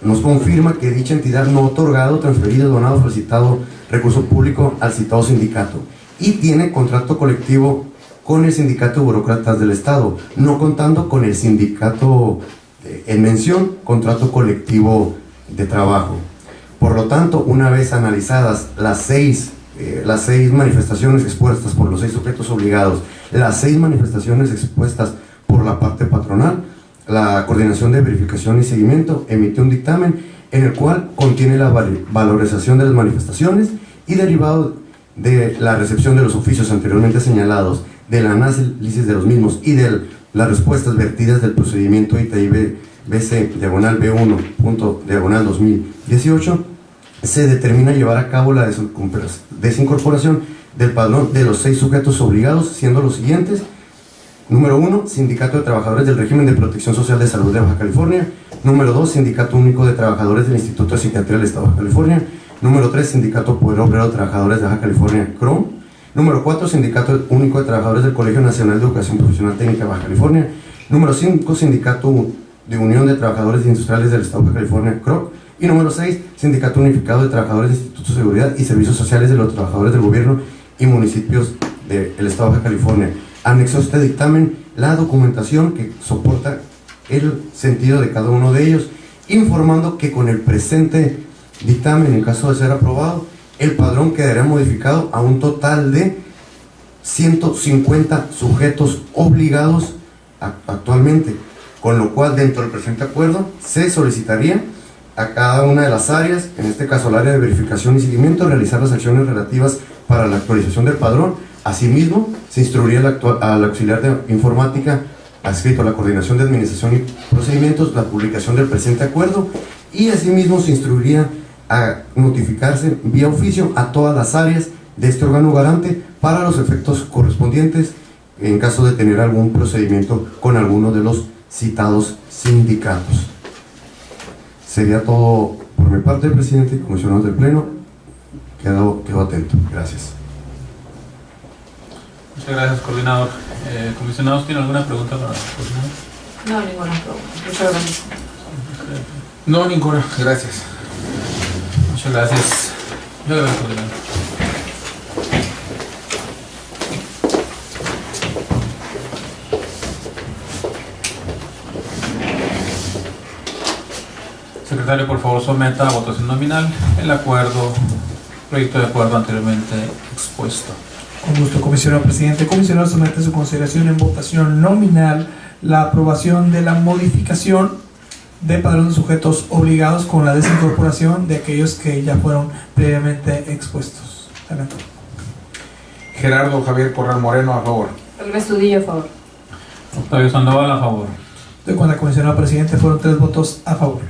nos confirma que dicha entidad no ha otorgado, transferido, donado, solicitado recurso público al citado sindicato y tiene contrato colectivo con el Sindicato de Burócratas del Estado, no contando con el sindicato en mención, contrato colectivo de trabajo. Por lo tanto, una vez analizadas las seis manifestaciones expuestas por los 6 sujetos obligados, las 6 manifestaciones expuestas por la parte patronal, la Coordinación de Verificación y Seguimiento emitió un dictamen en el cual contiene la valorización de las manifestaciones y, derivado de la recepción de los oficios anteriormente señalados, del análisis de los mismos y de las respuestas vertidas del procedimiento ITI-BC/B1.2018, se determina llevar a cabo la desincorporación del padrón de los 6 sujetos obligados, siendo los siguientes: número 1, Sindicato de Trabajadores del Régimen de Protección Social de Salud de Baja California; número 2, Sindicato Único de Trabajadores del Instituto de Psiquiatría del Estado de Baja California; número 3, Sindicato Poder Obrero de Trabajadores de Baja California, CROM; número 4, Sindicato Único de Trabajadores del Colegio Nacional de Educación Profesional Técnica de Baja California; número 5, Sindicato de Unión de Trabajadores Industriales del Estado de Baja California, CROC; y número 6, Sindicato Unificado de Trabajadores del Instituto de Seguridad y Servicios Sociales de los Trabajadores del Gobierno y Municipios del Estado de Baja California. Anexo a este dictamen la documentación que soporta el sentido de cada uno de ellos, informando que con el presente dictamen, en caso de ser aprobado, el padrón quedará modificado a un total de 150 sujetos obligados actualmente, con lo cual dentro del presente acuerdo se solicitaría a cada una de las áreas, en este caso el área de verificación y seguimiento, realizar las acciones relativas para la actualización del padrón. Asimismo, se instruiría al auxiliar de informática adscrito a la Coordinación de Administración y Procedimientos la publicación del presente acuerdo, y asimismo se instruiría a notificarse vía oficio a todas las áreas de este órgano garante para los efectos correspondientes en caso de tener algún procedimiento con alguno de los citados sindicatos. Sería todo por mi parte, presidente y comisionados del Pleno. Quedo atento. Gracias. Muchas gracias, coordinador. ¿Comisionados tienen alguna pregunta para el coordinador? No, ninguna pregunta. Muchas gracias. No, ninguna. Gracias. Muchas gracias. Muchas gracias, coordinador. Secretario, por favor, someta a votación nominal el proyecto de acuerdo anteriormente expuesto. Con gusto, comisionado presidente. Comisionado, somete a su consideración en votación nominal la aprobación de la modificación de padrón de sujetos obligados con la desincorporación de aquellos que ya fueron previamente expuestos. Adelante. Gerardo Javier Corral Moreno, a favor. El Estudillo, a favor. Octavio Sandoval, a favor. De cuenta, comisionado presidente, fueron 3 votos a favor.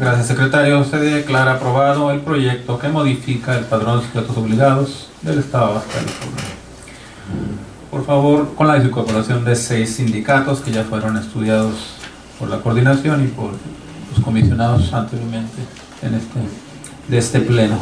Gracias, secretario. Se declara aprobado el proyecto que modifica el padrón de sujetos obligados del Estado de Baja California. Por favor, con la incorporación de 6 sindicatos que ya fueron estudiados por la coordinación y por los comisionados anteriormente de este pleno.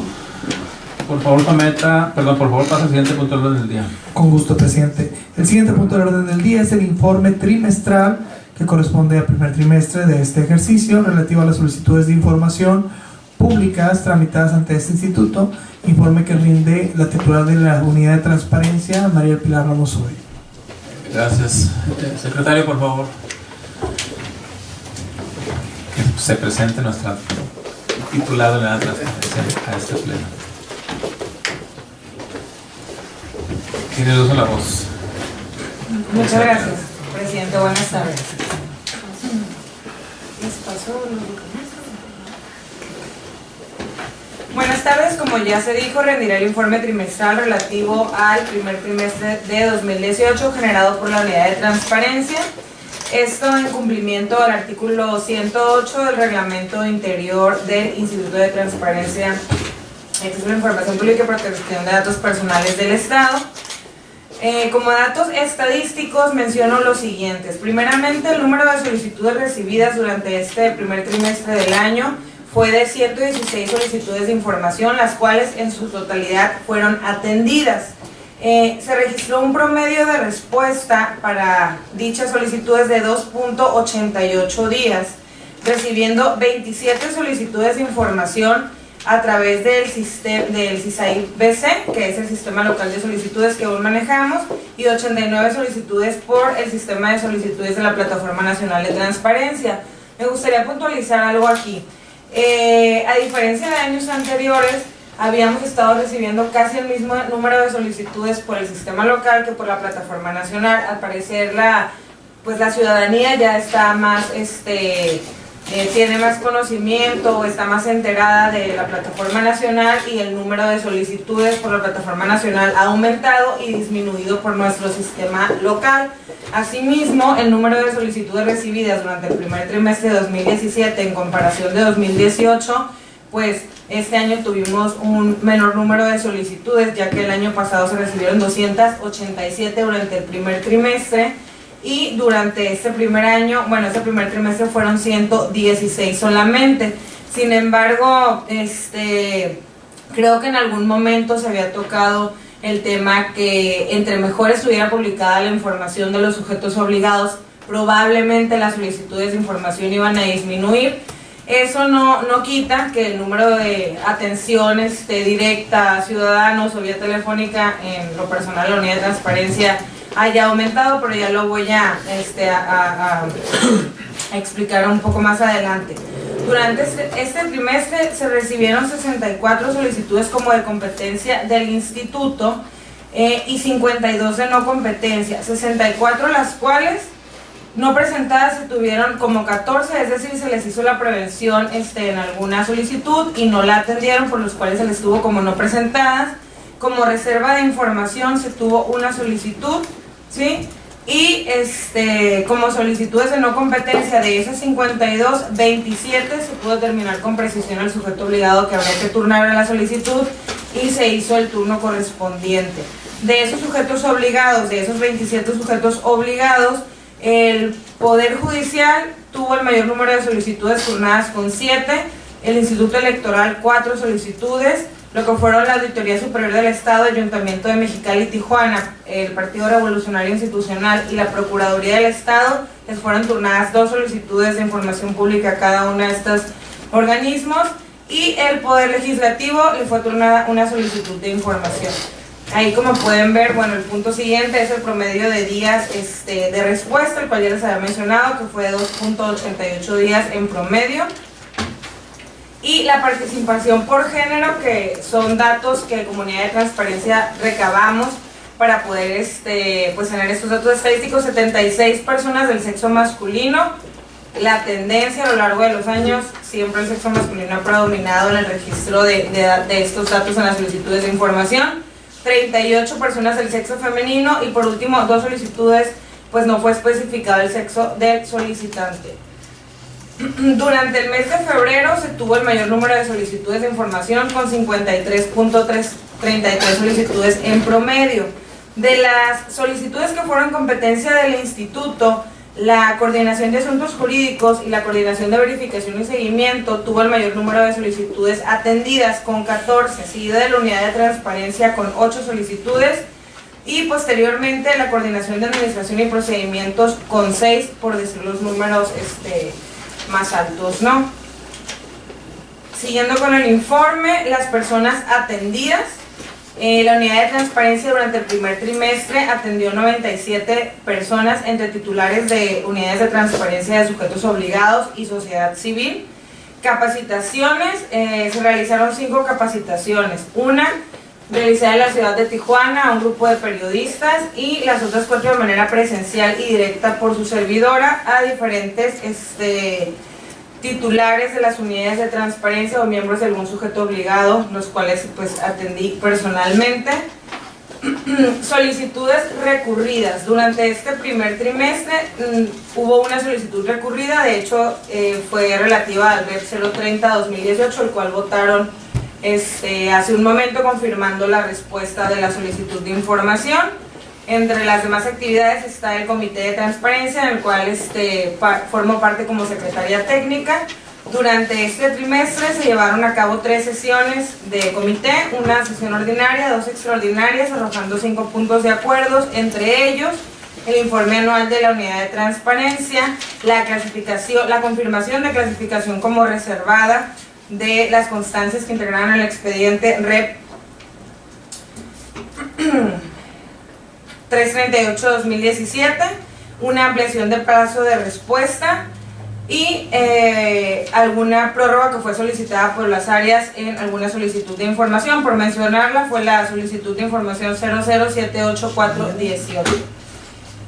Por favor, pasa al siguiente punto del orden del día. Con gusto, presidente. El siguiente punto del orden del día es el informe trimestral que corresponde al primer trimestre de este ejercicio relativo a las solicitudes de información públicas tramitadas ante este instituto, informe que rinde la titular de la Unidad de Transparencia, María del Pilar Ramos Hoy. Gracias. Secretario, por favor. Que se presente nuestra titular de la transparencia a este pleno. Tiene el uso de la voz. Muchas gracias, presidente. Buenas tardes. Buenas tardes, como ya se dijo, rendiré el informe trimestral relativo al primer trimestre de 2018 generado por la Unidad de Transparencia. Esto en cumplimiento al artículo 108 del Reglamento Interior del Instituto de Transparencia, Acceso a la Información Pública y Protección de Datos Personales del Estado. Como datos estadísticos menciono los siguientes. Primeramente, el número de solicitudes recibidas durante este primer trimestre del año fue de 116 solicitudes de información, las cuales en su totalidad fueron atendidas. Se registró un promedio de respuesta para dichas solicitudes de 2.88 días, recibiendo 27 solicitudes de información a través del CISAI-BC, que es el Sistema Local de Solicitudes que aún manejamos, y 89 solicitudes por el Sistema de Solicitudes de la Plataforma Nacional de Transparencia. Me gustaría puntualizar algo aquí. A diferencia de años anteriores, habíamos estado recibiendo casi el mismo número de solicitudes por el Sistema Local que por la Plataforma Nacional. Al parecer la ciudadanía ya está más tiene más conocimiento o está más enterada de la Plataforma Nacional, y el número de solicitudes por la Plataforma Nacional ha aumentado y disminuido por nuestro sistema local. Asimismo, el número de solicitudes recibidas durante el primer trimestre de 2017 en comparación de 2018, pues este año tuvimos un menor número de solicitudes, ya que el año pasado se recibieron 287 durante el primer trimestre, y durante este primer trimestre fueron 116 solamente. Sin embargo, creo que en algún momento se había tocado el tema que entre mejor estuviera publicada la información de los sujetos obligados, probablemente las solicitudes de información iban a disminuir. Eso no quita que el número de atenciones directa a ciudadanos o vía telefónica, en lo personal la Unidad de Transparencia, haya aumentado, pero ya lo voy a explicar un poco más adelante. Durante este trimestre se recibieron 64 solicitudes como de competencia del instituto y 52 de no competencia, 64 las cuales no presentadas se tuvieron como 14, es decir, se les hizo la prevención en alguna solicitud y no la atendieron, por los cuales se les tuvo como no presentadas. Como reserva de información se tuvo una solicitud, ¿sí? Y como solicitudes de no competencia, de esas 52, 27 se pudo determinar con precisión al sujeto obligado que habría que turnar a la solicitud y se hizo el turno correspondiente. De esos sujetos obligados, de esos 27 sujetos obligados, el Poder Judicial tuvo el mayor número de solicitudes turnadas con 7, el Instituto Electoral 4 solicitudes, lo que fueron la Auditoría Superior del Estado, el Ayuntamiento de Mexicali y Tijuana, el Partido Revolucionario Institucional y la Procuraduría del Estado, les fueron turnadas 2 solicitudes de información pública a cada uno de estos organismos, y el Poder Legislativo le fue turnada una solicitud de información. Ahí, como pueden ver, el punto siguiente es el promedio de días de respuesta, el cual ya les había mencionado, que fue de 2.88 días en promedio. Y la participación por género, que son datos que como Unidad de Transparencia recabamos para poder tener estos datos estadísticos: 76 personas del sexo masculino. La tendencia a lo largo de los años, siempre el sexo masculino ha predominado en el registro de estos datos en las solicitudes de información. 38 personas del sexo femenino, y por último 2 solicitudes pues no fue especificado el sexo del solicitante. Durante el mes de febrero se tuvo el mayor número de solicitudes de información con 53.33 solicitudes en promedio. De las solicitudes que fueron competencia del instituto, la Coordinación de Asuntos Jurídicos y la Coordinación de Verificación y Seguimiento tuvo el mayor número de solicitudes atendidas con 14, seguida de la Unidad de Transparencia con 8 solicitudes y posteriormente la Coordinación de Administración y Procedimientos con 6, por decir los números más altos, ¿no? Siguiendo con el informe, las personas atendidas. La Unidad de Transparencia durante el primer trimestre atendió 97 personas entre titulares de unidades de transparencia de sujetos obligados y sociedad civil. Capacitaciones, se realizaron 5 capacitaciones, una realizada en la ciudad de Tijuana a un grupo de periodistas y las otras 4 de manera presencial y directa por su servidora a diferentes titulares de las unidades de transparencia o miembros de algún sujeto obligado, los cuales pues atendí personalmente. Solicitudes recurridas. Durante este primer trimestre hubo una solicitud recurrida, de hecho fue relativa al REP 030-2018, el cual votaron hace un momento confirmando la respuesta de la solicitud de información. Entre las demás actividades está el Comité de Transparencia, en el cual formo parte como secretaria técnica. Durante este trimestre se llevaron a cabo 3 sesiones de comité, una sesión ordinaria, 2 extraordinarias, arrojando 5 puntos de acuerdos, entre ellos el informe anual de la Unidad de Transparencia, la confirmación de clasificación como reservada de las constancias que integraron el expediente REP 338-2017, una ampliación de plazo de respuesta y alguna prórroga que fue solicitada por las áreas en alguna solicitud de información. Por mencionarla, fue la solicitud de información 0078418.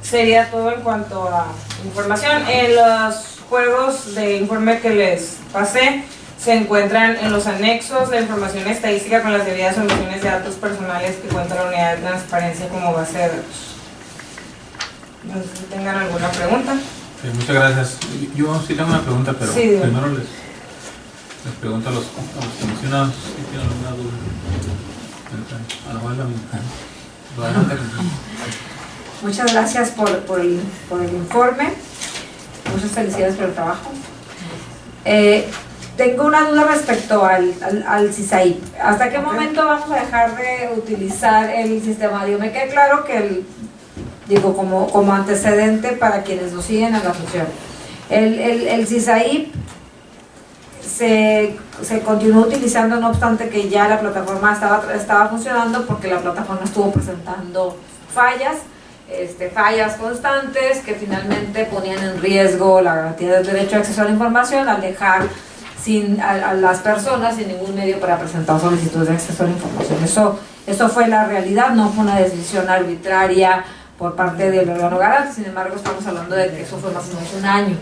Sería todo en cuanto a información. En los juegos de informe que les pasé se encuentran en los anexos la información estadística con las debidas omisiones de datos personales que cuenta la Unidad de Transparencia como base de datos. No sé si tengan alguna pregunta. Sí, muchas gracias. Yo sí tengo una pregunta, pero sí, primero les pregunto a los comisionados si tienen alguna duda. A lo mejor la misma. Muchas gracias por el informe. Muchas felicidades por el trabajo. Tengo una duda respecto al CISAIP. ¿Hasta qué momento vamos a dejar de utilizar el sistema? Yo me queda claro que como antecedente para quienes nos siguen en la función. El CISAIP se continuó utilizando, no obstante que ya la plataforma estaba funcionando, porque la plataforma estuvo presentando fallas constantes que finalmente ponían en riesgo la garantía del derecho de acceso a la información al dejar a las personas sin ningún medio para presentar solicitudes de acceso a la información. Eso fue la realidad, no fue una decisión arbitraria por parte del órgano garante. Sin embargo, estamos hablando de que eso fue más o menos un año.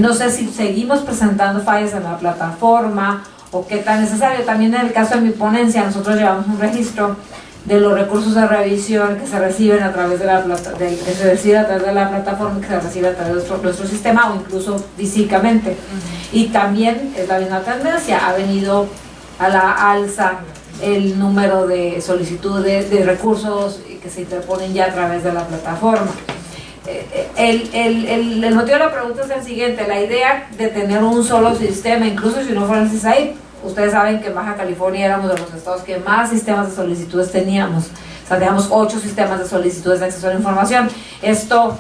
No sé si seguimos presentando fallas en la plataforma o qué tan necesario. También en el caso de mi ponencia, nosotros llevamos un registro de los recursos de revisión que se reciben a través de la plataforma, que se recibe a través de la plataforma, que se recibe a través de nuestro sistema o incluso físicamente. Y también es la misma tendencia, ha venido a la alza el número de solicitudes de recursos que se interponen ya a través de la plataforma. El motivo de la pregunta es el siguiente: la idea de tener un solo sistema, incluso si no fuera el CISAIP, ustedes saben que en Baja California éramos de los estados que más sistemas de solicitudes teníamos. O sea, teníamos 8 sistemas de solicitudes de acceso a la información. Esto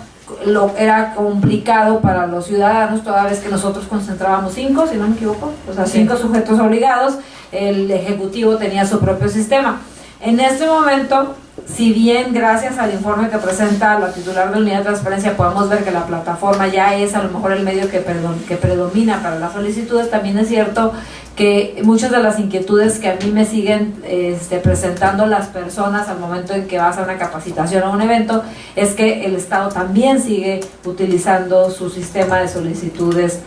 era complicado para los ciudadanos, toda vez que nosotros concentrábamos 5, si no me equivoco, o sea, 5 sujetos obligados. El Ejecutivo tenía su propio sistema. En este momento, si bien gracias al informe que presenta la titular de Unidad de Transparencia podemos ver que la plataforma ya es a lo mejor el medio que predomina para las solicitudes, también es cierto que muchas de las inquietudes que a mí me siguen presentando las personas al momento en que vas a una capacitación o un evento es que el Estado también sigue utilizando su sistema de solicitudes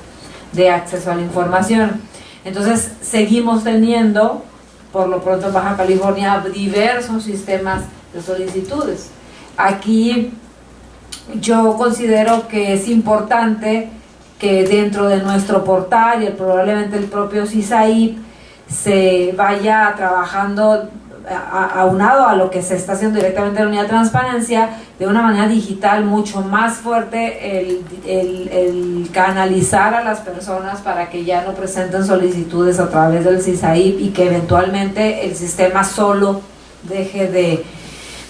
de acceso a la información. Entonces seguimos teniendo, por lo pronto en Baja California, diversos sistemas de solicitudes. Aquí yo considero que es importante que dentro de nuestro portal y probablemente el propio CISAIP se vaya trabajando aunado a lo que se está haciendo directamente en la unidad de transparencia, de una manera digital mucho más fuerte, el canalizar a las personas para que ya no presenten solicitudes a través del CISAIP y que eventualmente el sistema solo deje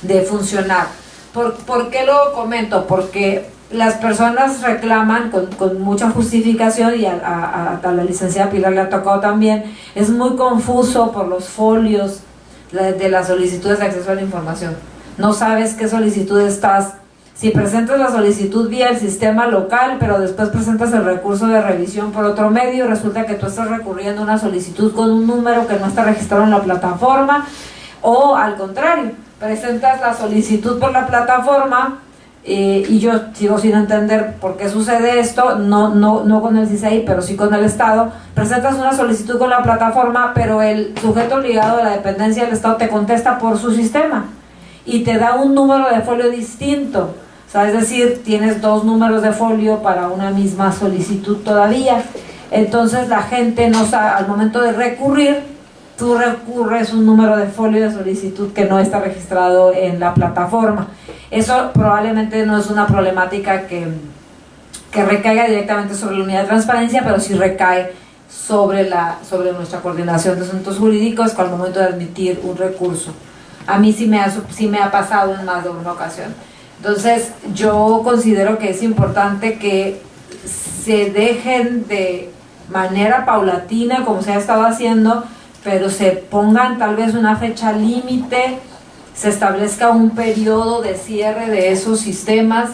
de funcionar. ¿Por qué lo comento? Porque las personas reclaman con mucha justificación, y a la licenciada Pilar le ha tocado también, es muy confuso por los folios de las solicitudes de acceso a la información. No sabes qué solicitud estás. Si presentas la solicitud vía el sistema local, pero después presentas el recurso de revisión por otro medio, resulta que tú estás recurriendo a una solicitud con un número que no está registrado en la plataforma, o al contrario, presentas la solicitud por la plataforma, y yo sigo sin entender por qué sucede esto, no con el CISAI, pero sí con el Estado. Presentas una solicitud con la plataforma, pero el sujeto obligado de la dependencia del Estado te contesta por su sistema y te da un número de folio distinto. O sea, es decir, tienes dos números de folio para una misma solicitud todavía. Entonces la gente no sabe, al momento de recurrir, tú recurres un número de folio de solicitud que no está registrado en la plataforma. Eso probablemente no es una problemática que recaiga directamente sobre la unidad de transparencia, pero sí recae sobre nuestra coordinación de asuntos jurídicos al momento de admitir un recurso. A mí sí me ha pasado en más de una ocasión. Entonces yo considero que es importante que se dejen de manera paulatina, como se ha estado haciendo, pero se pongan tal vez una fecha límite, se establezca un periodo de cierre de esos sistemas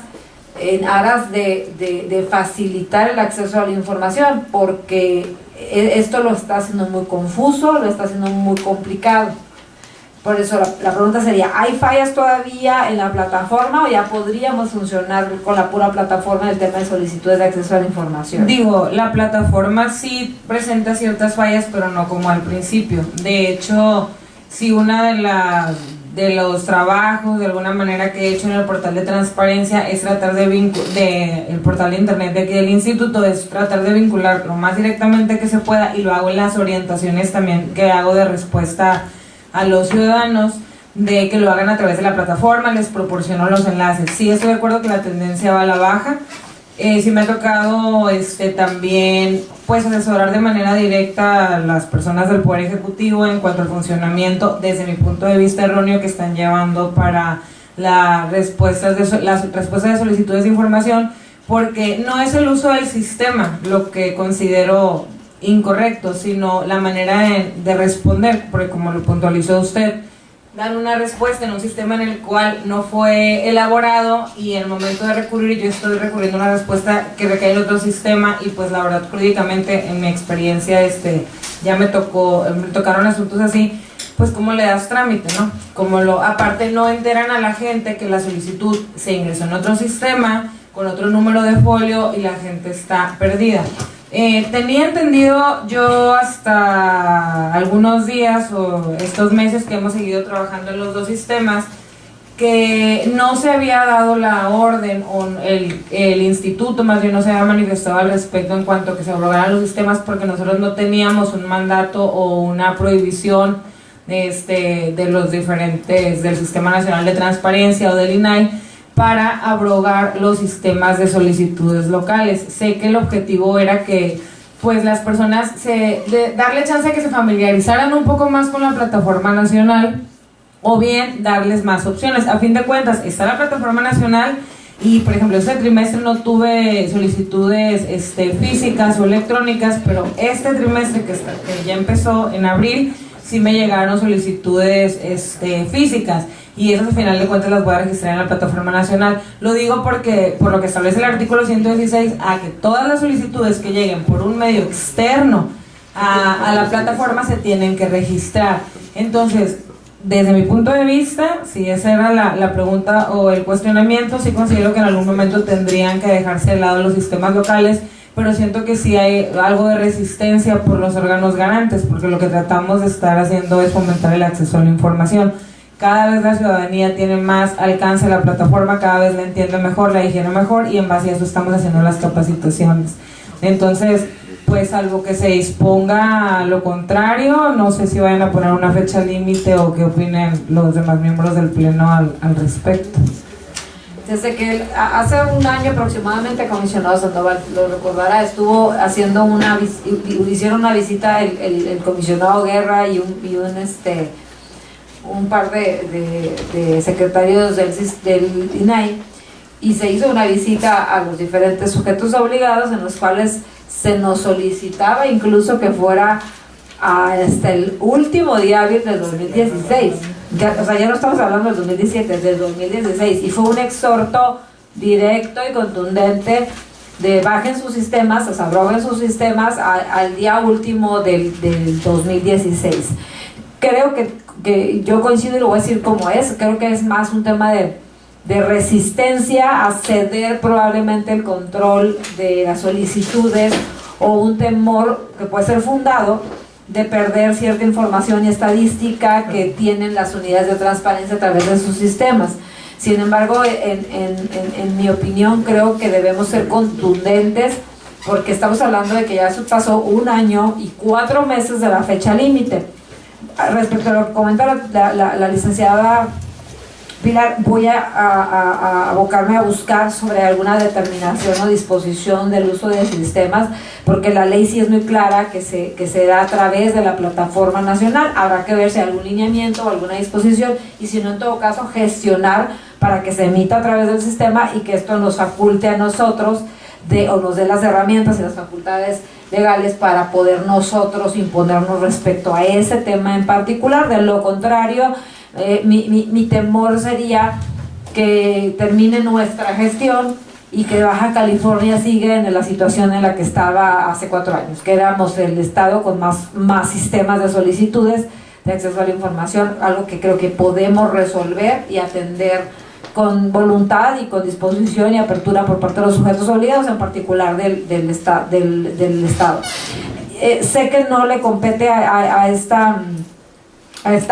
en aras de facilitar el acceso a la información, porque esto lo está haciendo muy confuso, lo está haciendo muy complicado. Por eso la pregunta sería, ¿hay fallas todavía en la plataforma o ya podríamos funcionar con la pura plataforma del tema de solicitudes de acceso a la información? Digo, la plataforma sí presenta ciertas fallas, pero no como al principio. De hecho, si una de los trabajos de alguna manera que he hecho en el portal de transparencia es tratar el portal de internet de aquí del instituto, es tratar de vincular lo más directamente que se pueda, y lo hago en las orientaciones también que hago de respuesta a los ciudadanos, de que lo hagan a través de la plataforma, les proporciono los enlaces. Sí, estoy de acuerdo que la tendencia va a la baja. Sí me ha tocado también pues asesorar de manera directa a las personas del Poder Ejecutivo en cuanto al funcionamiento, desde mi punto de vista erróneo, que están llevando para las respuestas de solicitudes de información, porque no es el uso del sistema lo que considero incorrecto, sino la manera de responder, porque como lo puntualizó usted, dan una respuesta en un sistema en el cual no fue elaborado, y en el momento de recurrir yo estoy recurriendo a una respuesta que recae en otro sistema, y pues la verdad jurídicamente en mi experiencia ya me tocaron asuntos así, pues cómo le das trámite, ¿no? Aparte no enteran a la gente que la solicitud se ingresó en otro sistema con otro número de folio y la gente está perdida. Tenía entendido yo hasta algunos días o estos meses que hemos seguido trabajando en los dos sistemas, que no se había dado la orden, o el instituto más bien no se había manifestado al respecto en cuanto a que se abrogaran los sistemas, porque nosotros no teníamos un mandato o una prohibición de los diferentes, del Sistema Nacional de Transparencia o del INAI, para abrogar los sistemas de solicitudes locales. Sé que el objetivo era que pues las personas darle chance a que se familiarizaran un poco más con la plataforma nacional, o bien darles más opciones. A fin de cuentas está la plataforma nacional, y por ejemplo este trimestre no tuve solicitudes físicas o electrónicas, pero este trimestre que ya empezó en abril sí me llegaron solicitudes físicas, y esas al final de cuentas las voy a registrar en la plataforma nacional. Lo digo porque, por lo que establece el artículo 116, a que todas las solicitudes que lleguen por un medio externo a la plataforma se tienen que registrar. Entonces, desde mi punto de vista, si esa era la pregunta o el cuestionamiento, sí considero que en algún momento tendrían que dejarse de lado los sistemas locales, pero siento que sí hay algo de resistencia por los órganos garantes, porque lo que tratamos de estar haciendo es fomentar el acceso a la información. Cada vez la ciudadanía tiene más alcance a la plataforma, cada vez la entiende mejor, la digiere mejor, y en base a eso estamos haciendo las capacitaciones. Entonces, pues salvo que se disponga lo contrario, no sé si vayan a poner una fecha límite o qué opinen los demás miembros del Pleno al respecto. Desde que hace un año aproximadamente, el comisionado Sandoval lo recordará, estuvo haciendo hicieron una visita el comisionado Guerra y un par de secretarios del INAI, y se hizo una visita a los diferentes sujetos obligados en los cuales se nos solicitaba incluso que fuera hasta el último día hábil del 2016. O sea, ya no estamos hablando del 2017, del 2016, y fue un exhorto directo y contundente de bajen sus sistemas, o sea, abroben sus sistemas al día último del 2016. Creo que yo coincido y lo voy a decir como es, creo que es más un tema de resistencia a ceder probablemente el control de las solicitudes, o un temor que puede ser fundado de perder cierta información y estadística que tienen las unidades de transparencia a través de sus sistemas. Sin embargo, en mi opinión, creo que debemos ser contundentes, porque estamos hablando de que ya pasó 1 año y 4 meses de la fecha límite. Respecto a lo que comenta la licenciada Pilar, voy a abocarme a buscar sobre alguna determinación o disposición del uso de sistemas, porque la ley sí es muy clara que se da a través de la plataforma nacional. Habrá que ver si hay algún lineamiento o alguna disposición, y si no, en todo caso, gestionar para que se emita a través del sistema y que esto nos faculte a nosotros o nos dé las herramientas y las facultades legales para poder nosotros imponernos respecto a ese tema en particular. De lo contrario, mi temor sería que termine nuestra gestión y que Baja California siga en la situación en la que estaba hace 4 años, que éramos el estado con más sistemas de solicitudes de acceso a la información, algo que creo que podemos resolver y atender con voluntad y con disposición y apertura por parte de los sujetos obligados, en particular del Estado. Sé que no le compete a esta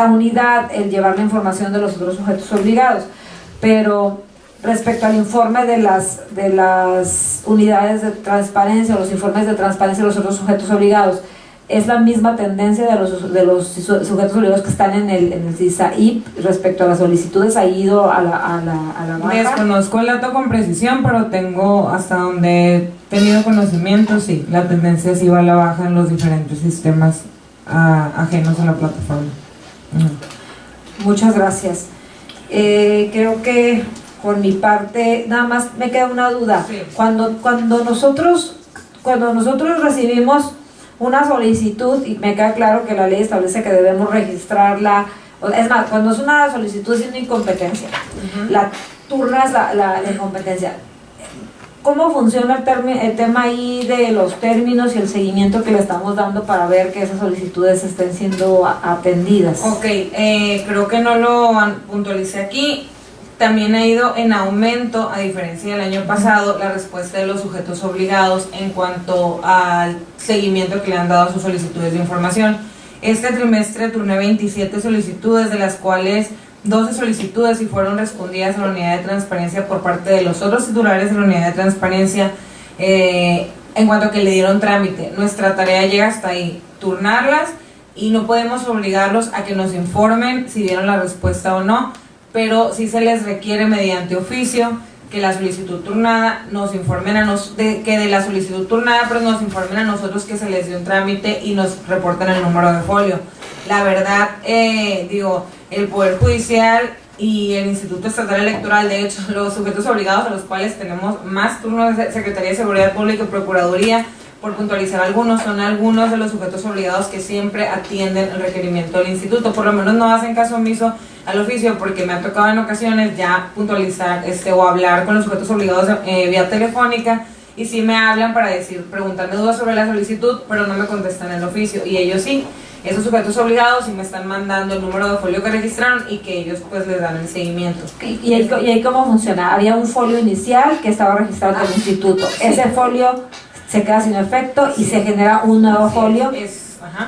unidad el llevar la información de los otros sujetos obligados, pero respecto al informe de las unidades de transparencia, los informes de transparencia de los otros sujetos obligados, es la misma tendencia de los sujetos obligados que están en el CISAIP respecto a las solicitudes. ¿Ha ido a la baja? Desconozco el dato con precisión, pero tengo, hasta donde he tenido conocimiento, sí, la tendencia sí va a la baja en los diferentes sistemas ajenos a la plataforma. Muchas gracias. Creo que por mi parte nada más me queda una duda. Sí. Cuando nosotros recibimos una solicitud, y me queda claro que la ley establece que debemos registrarla, es más, cuando es una solicitud sin incompetencia, la turna es la incompetencia. ¿Cómo funciona el tema ahí de los términos y el seguimiento que le estamos dando para ver que esas solicitudes estén siendo atendidas? Ok, creo que no lo puntualicé aquí. También ha ido en aumento, a diferencia del año pasado, la respuesta de los sujetos obligados en cuanto al seguimiento que le han dado a sus solicitudes de información. Este trimestre turné 27 solicitudes, de las cuales 12 solicitudes y fueron respondidas a la unidad de transparencia por parte de los otros titulares de la unidad de transparencia en cuanto a que le dieron trámite. Nuestra tarea llega hasta ahí, turnarlas, y no podemos obligarlos a que nos informen si dieron la respuesta o no, pero sí se les requiere mediante oficio que la solicitud turnada nos informen que de la solicitud turnada, pero nos informen a nosotros que se les dio un trámite y nos reporten el número de folio. La verdad, el Poder Judicial y el Instituto Estatal Electoral, de hecho, los sujetos obligados, a los cuales tenemos más turnos de Secretaría de Seguridad Pública y Procuraduría, por puntualizar algunos, son algunos de los sujetos obligados que siempre atienden el requerimiento del instituto. Por lo menos no hacen caso omiso al oficio, porque me ha tocado en ocasiones ya puntualizar o hablar con los sujetos obligados vía telefónica, y sí me hablan para preguntarme dudas sobre la solicitud, pero no me contestan el oficio, y ellos sí. Esos sujetos obligados sí me están mandando el número de folio que registraron y que ellos pues les dan el seguimiento. ¿Y ahí cómo funciona? Había un folio inicial que estaba registrado en el instituto. Sí. Ese folio se queda sin efecto y se genera un nuevo folio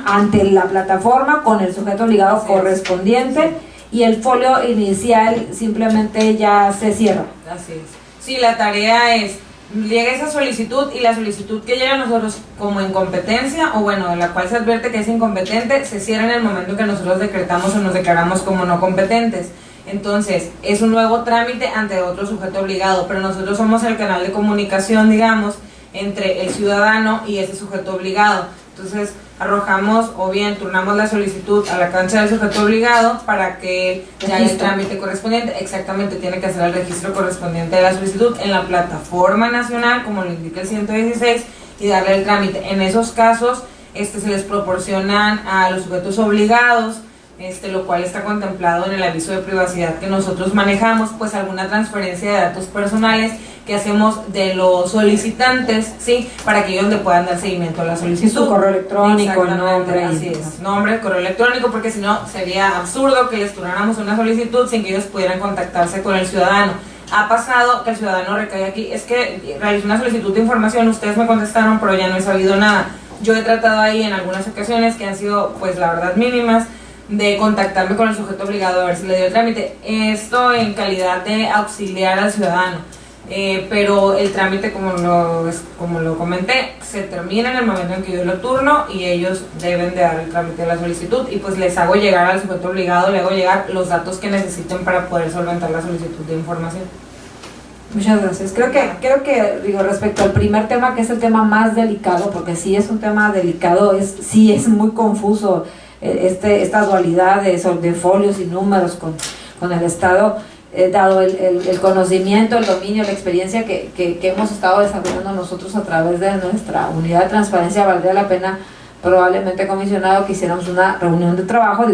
ante la plataforma con el sujeto obligado correspondiente, y el folio inicial simplemente ya se cierra. Así es. Sí, la tarea es llega esa solicitud y la solicitud que llega a nosotros como incompetencia, o bueno, de la cual se advierte que es incompetente, se cierra en el momento que nosotros decretamos o nos declaramos como no competentes. Entonces, es un nuevo trámite ante otro sujeto obligado, pero nosotros somos el canal de comunicación, digamos, entre el ciudadano y ese sujeto obligado. Entonces, arrojamos o bien turnamos la solicitud a la cancha del sujeto obligado para que ya el trámite correspondiente, exactamente, tiene que hacer el registro correspondiente de la solicitud en la plataforma nacional, como lo indica el 116, y darle el trámite. En esos casos, se les proporcionan a los sujetos obligados, lo cual está contemplado en el aviso de privacidad que nosotros manejamos, pues alguna transferencia de datos personales que hacemos de los solicitantes, ¿sí? Para que ellos le puedan dar seguimiento a la solicitud. Su correo electrónico, el nombre. Así es, nombre, correo electrónico, porque si no sería absurdo que les turnáramos una solicitud sin que ellos pudieran contactarse con el ciudadano. Ha pasado que el ciudadano recae aquí, es que realicé una solicitud de información, ustedes me contestaron, pero ya no he sabido nada. Yo he tratado ahí en algunas ocasiones, que han sido, pues la verdad, mínimas, de contactarme con el sujeto obligado a ver si le dio el trámite. Esto en calidad de auxiliar al ciudadano. Pero el trámite, como lo comenté, se termina en el momento en que yo lo turno y ellos deben de dar el trámite de la solicitud, y pues les hago llegar al sujeto obligado, le hago llegar los datos que necesiten para poder solventar la solicitud de información. Muchas gracias. Creo que digo, respecto al primer tema, que es el tema más delicado, porque sí es un tema delicado, sí es muy confuso esta dualidad de folios y números con el Estado, dado el conocimiento, el dominio, la experiencia que hemos estado desarrollando nosotros a través de nuestra unidad de transparencia. Valdría la pena probablemente, comisionado, que hiciéramos una reunión de trabajo,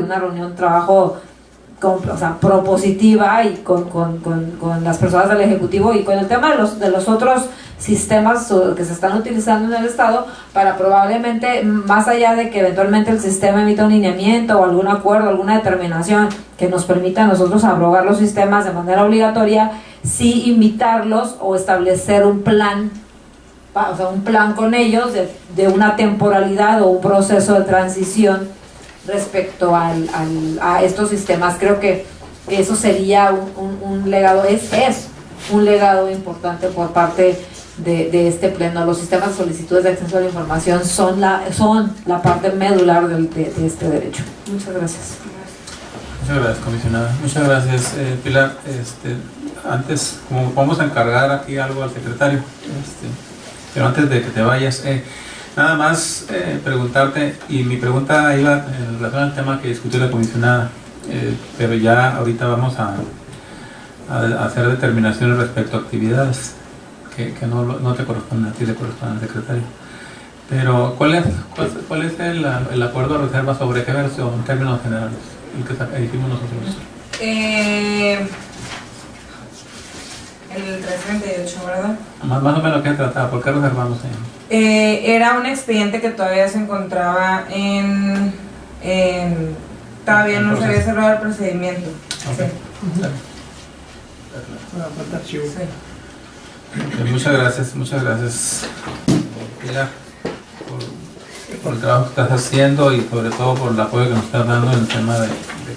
propositiva y con las personas del Ejecutivo, y con el tema de los otros sistemas que se están utilizando en el Estado, para probablemente, más allá de que eventualmente el sistema emita un lineamiento o algún acuerdo, alguna determinación que nos permita a nosotros abrogar los sistemas de manera obligatoria, sí invitarlos o establecer un plan con ellos de una temporalidad o un proceso de transición respecto a estos sistemas. Creo que eso sería un legado, es un legado importante por parte de este pleno. Los sistemas de solicitudes de acceso a la información son la parte medular de este derecho. Muchas gracias. Muchas gracias, comisionada. Muchas gracias, Pilar. Antes, como vamos a encargar aquí algo al secretario, pero antes de que te vayas, nada más preguntarte, y mi pregunta iba en relación al tema que discutió la comisionada, pero ya ahorita vamos a hacer determinaciones respecto a actividades que no te corresponden a ti, le corresponden al secretario. Pero ¿cuál es el acuerdo de reserva sobre qué versión en términos generales, el que hicimos nosotros? El 338, ¿verdad? Más o menos, ¿qué trataba? ¿Por qué reservamos ahí? Era un expediente que todavía se encontraba todavía no se había cerrado el procedimiento. Okay. Sí. Sí. Muchas gracias, Pilar, por el trabajo que estás haciendo, y sobre todo por el apoyo que nos estás dando en el tema de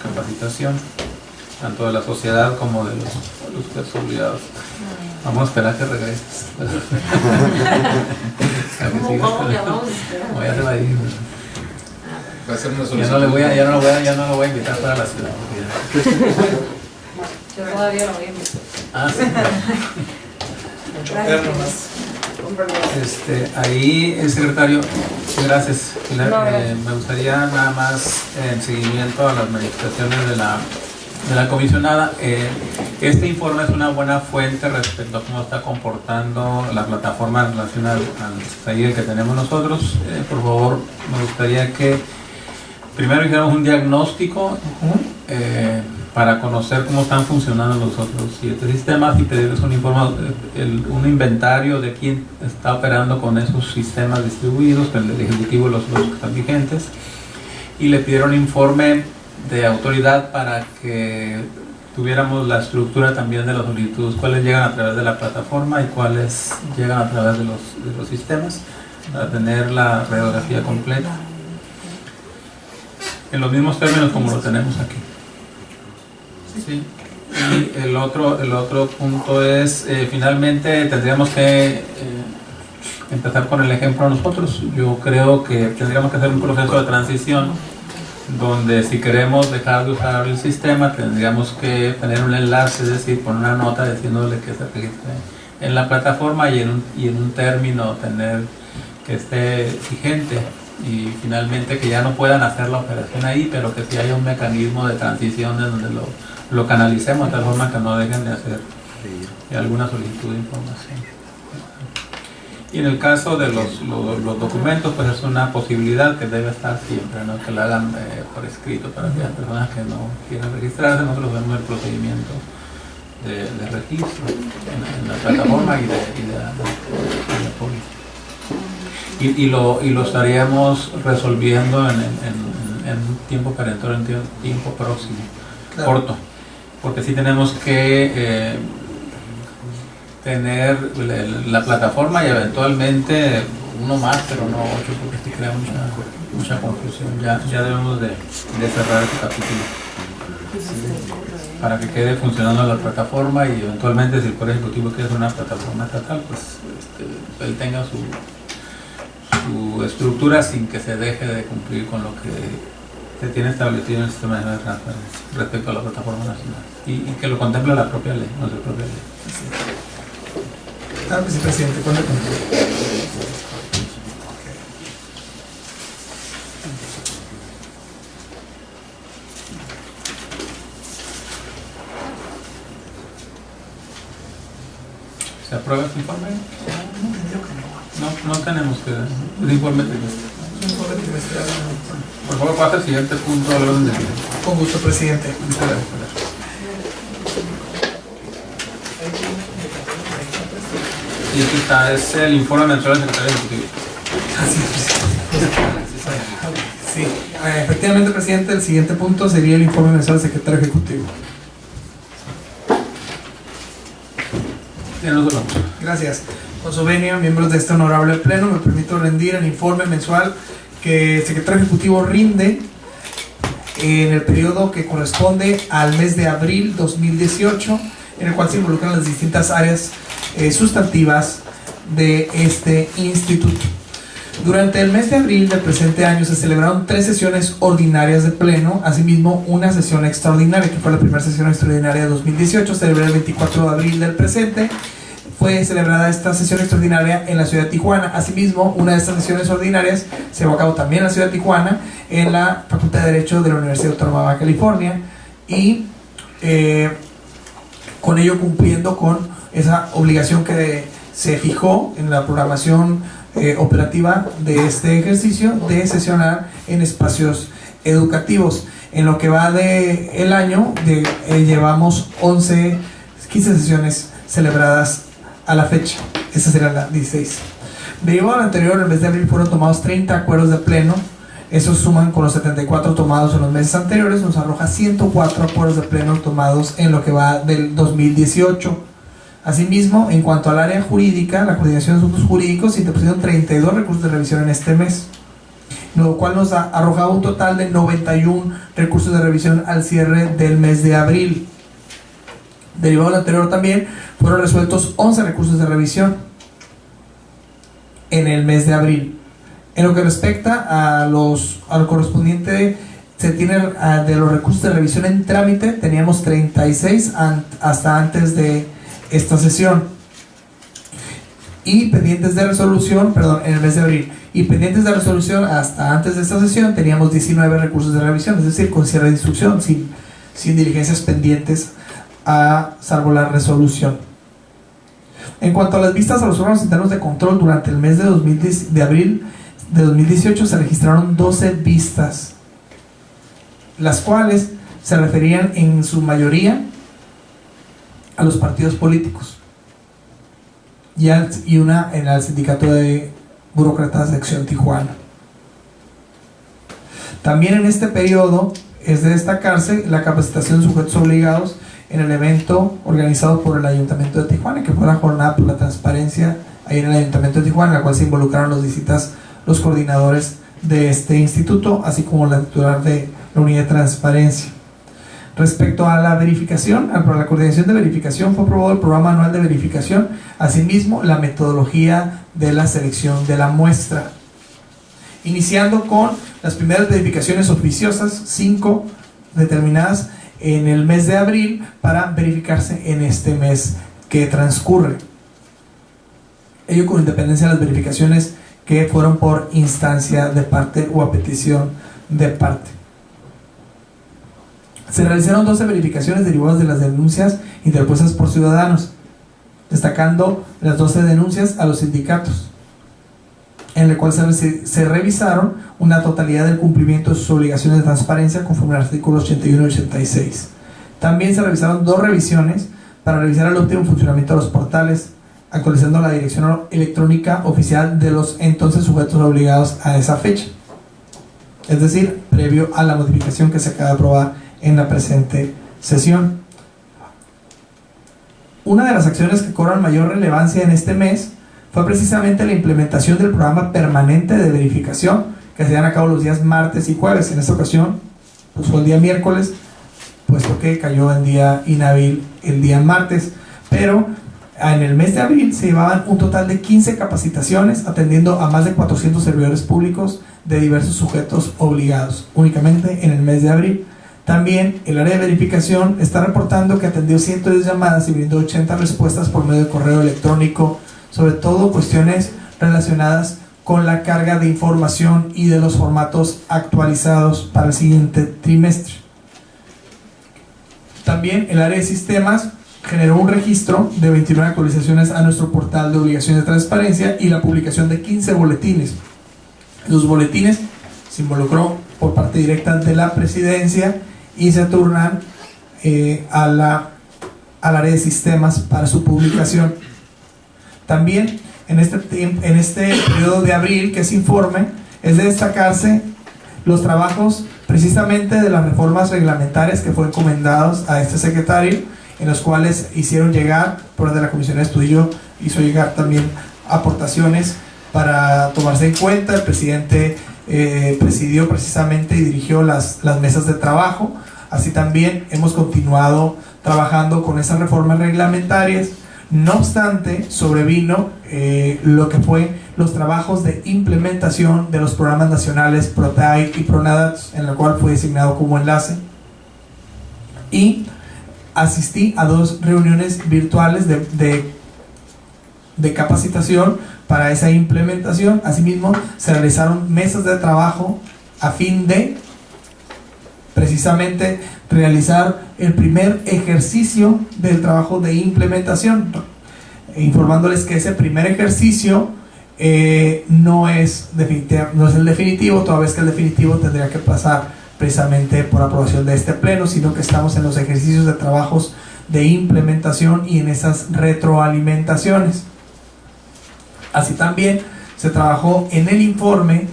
capacitación, tanto de la sociedad como de los obligados. Vamos a esperar que regreses. Ya se va a ir. Va a ser una Ya no lo voy a invitar para la ciudad. Yo todavía lo voy a invitar. Ah, sí. Gracias. Ahí, el secretario, gracias. Me gustaría nada más, en seguimiento a las manifestaciones de la comisionada, este informe es una buena fuente respecto a cómo está comportando la plataforma en relación al CIE que tenemos nosotros. Por favor, me gustaría que primero hiciéramos un diagnóstico para conocer cómo están funcionando los otros 7 sistemas, y pedirles un inventario de quién está operando con esos sistemas distribuidos, el Ejecutivo, los que están vigentes, y le pidieron un informe de autoridad para que tuviéramos la estructura también de las solicitudes, cuáles llegan a través de la plataforma y cuáles llegan a través de los sistemas, para tener la radiografía completa en los mismos términos como lo tenemos aquí. Sí. Y el otro punto es, finalmente tendríamos que empezar con el ejemplo nosotros. Yo creo que tendríamos que hacer un proceso de transición donde si queremos dejar de usar el sistema tendríamos que tener un enlace, es decir, poner una nota diciéndole que se registre en la plataforma y en un término tener que esté vigente, y finalmente que ya no puedan hacer la operación ahí, pero que sí haya un mecanismo de transición en donde lo canalicemos de tal forma que no dejen de hacer alguna solicitud de información. Y en el caso de los documentos, pues es una posibilidad que debe estar siempre, ¿no? Que la hagan por escrito para que las personas que no quieran registrarse, nosotros vemos el procedimiento de registro en la plataforma y de la póliza. Y lo estaríamos resolviendo en un tiempo perentorio, en tiempo próximo, claro, corto, porque sí tenemos que tener la plataforma y eventualmente uno más, pero no 8, porque sí crea mucha confusión. Ya debemos de cerrar este capítulo para que quede funcionando la plataforma, y eventualmente si el Poder Ejecutivo quiere hacer una plataforma estatal, pues él tenga su estructura sin que se deje de cumplir con lo que se tiene establecido en el sistema de transparencia respecto a la plataforma nacional, y que lo contempla la propia ley, nuestra propia ley. Claro que sí, presidente, cuenta con ¿Se aprueba este informe? No tenemos que... El informe trimestral. Por favor, pasa al siguiente punto del orden del día. Con gusto, presidente. Y aquí está, es el informe mensual del secretario ejecutivo. Así es, presidente. Sí, efectivamente, presidente, el siguiente punto sería el informe mensual del secretario ejecutivo. Gracias. Con su venia, miembros de este honorable pleno, me permito rendir el informe mensual que el secretario ejecutivo rinde en el periodo que corresponde al mes de abril 2018, en el cual se involucran las distintas áreas sustantivas de este instituto. Durante el mes de abril del presente año se celebraron 3 sesiones ordinarias de pleno, asimismo una sesión extraordinaria, que fue la primera sesión extraordinaria de 2018, celebrada el 24 de abril del presente. Fue celebrada esta sesión extraordinaria en la ciudad de Tijuana. Asimismo, una de estas sesiones ordinarias se llevó a cabo también en la ciudad de Tijuana, en la Facultad de Derecho de la Universidad Autónoma de Baja California, y con ello cumpliendo con esa obligación que se fijó en la programación operativa de este ejercicio de sesionar en espacios educativos. En lo que va del año, llevamos 15 sesiones celebradas a la fecha. Esa será la 16. Derivado al anterior, en el mes de abril fueron tomados 30 acuerdos de pleno. Esos suman con los 74 tomados en los meses anteriores, nos arroja 104 acuerdos de pleno tomados en lo que va del 2018. Asimismo, en cuanto al área jurídica, la coordinación de asuntos jurídicos, se interpusieron 32 recursos de revisión en este mes, lo cual nos ha arrojado un total de 91 recursos de revisión al cierre del mes de abril. Derivado del anterior también, fueron resueltos 11 recursos de revisión en el mes de abril. En lo que respecta a lo correspondiente, se tiene de los recursos de revisión en trámite, teníamos 36 hasta antes de esta sesión, y pendientes de resolución, en el mes de abril, y pendientes de resolución hasta antes de esta sesión teníamos 19 recursos de revisión, es decir, con cierre de instrucción, sin diligencias pendientes salvo la resolución. En cuanto a las vistas a los órganos internos de control, durante el mes de abril de 2018 se registraron 12 vistas, las cuales se referían en su mayoría a los partidos políticos y una en el sindicato de burócratas de Acción Tijuana. También en este periodo es de destacarse la capacitación de sujetos obligados en el evento organizado por el Ayuntamiento de Tijuana, que fue la jornada por la transparencia ahí en el Ayuntamiento de Tijuana, en la cual se involucraron los coordinadores de este instituto, así como la titular de la unidad de transparencia. Respecto a la verificación, a la coordinación de verificación, fue aprobado el programa anual de verificación, asimismo la metodología de la selección de la muestra, iniciando con las primeras verificaciones oficiosas, 5 determinadas en el mes de abril para verificarse en este mes que transcurre. Ello con independencia de las verificaciones que fueron por instancia de parte o a petición de parte. Se realizaron 12 verificaciones derivadas de las denuncias interpuestas por ciudadanos, destacando las 12 denuncias a los sindicatos, en el cual se revisaron una totalidad del cumplimiento de sus obligaciones de transparencia conforme al artículo 81 y 86. También se revisaron 2 revisiones para revisar el óptimo funcionamiento de los portales, actualizando la dirección electrónica oficial de los entonces sujetos obligados a esa fecha, es decir, previo a la modificación que se acaba de aprobar en la presente sesión. Una de las acciones que cobran mayor relevancia en este mes fue precisamente la implementación del programa permanente de verificación que se llevan a cabo los días martes y jueves. En esta ocasión pues fue el día miércoles, puesto que cayó en día inhábil el día martes, pero en el mes de abril se llevaban un total de 15 capacitaciones atendiendo a más de 400 servidores públicos de diversos sujetos obligados, únicamente en el mes de abril. También el área de verificación está reportando que atendió 110 llamadas y brindó 80 respuestas por medio de correo electrónico, sobre todo cuestiones relacionadas con la carga de información y de los formatos actualizados para el siguiente trimestre. También el área de sistemas generó un registro de 29 actualizaciones a nuestro portal de obligaciones de transparencia y la publicación de 15 boletines. Los boletines se involucró por parte directa de la presidencia y se turnan al área de sistemas para su publicación. También en este periodo de abril, que es informe, es de destacarse los trabajos precisamente de las reformas reglamentarias que fueron encomendados a este secretario, en los cuales hicieron llegar, por de la Comisión de Estudio hizo llegar también aportaciones para tomarse en cuenta. El presidente presidió precisamente y dirigió las mesas de trabajo. Así también hemos continuado trabajando con esas reformas reglamentarias. No obstante, sobrevino lo que fue los trabajos de implementación de los programas nacionales PROTAI y PRONADATS, en el cual fui designado como enlace, y asistí a 2 reuniones virtuales de capacitación para esa implementación. Asimismo, se realizaron mesas de trabajo a fin de precisamente realizar el primer ejercicio del trabajo de implementación, informándoles que ese primer ejercicio no es el definitivo, toda vez que el definitivo tendría que pasar precisamente por aprobación de este pleno, sino que estamos en los ejercicios de trabajos de implementación y en esas retroalimentaciones. Así también se trabajó en el informe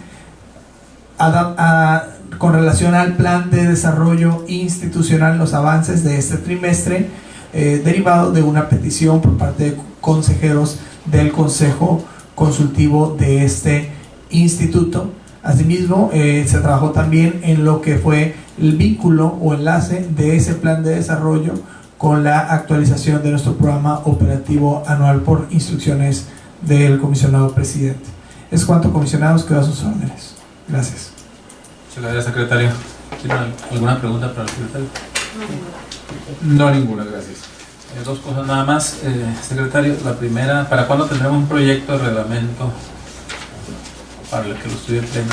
con relación al plan de desarrollo institucional, los avances de este trimestre, derivado de una petición por parte de consejeros del Consejo Consultivo de este instituto. Asimismo, se trabajó también en lo que fue el vínculo o enlace de ese plan de desarrollo con la actualización de nuestro programa operativo anual por instrucciones del comisionado presidente. Es cuanto, comisionados, quedo a sus órdenes. Gracias. Muchas gracias, secretario. ¿Tiene alguna pregunta para el secretario? No, ninguna, gracias. 2 cosas nada más, secretario. La primera, ¿para cuándo tendremos un proyecto de reglamento para el que lo estudie el pleno?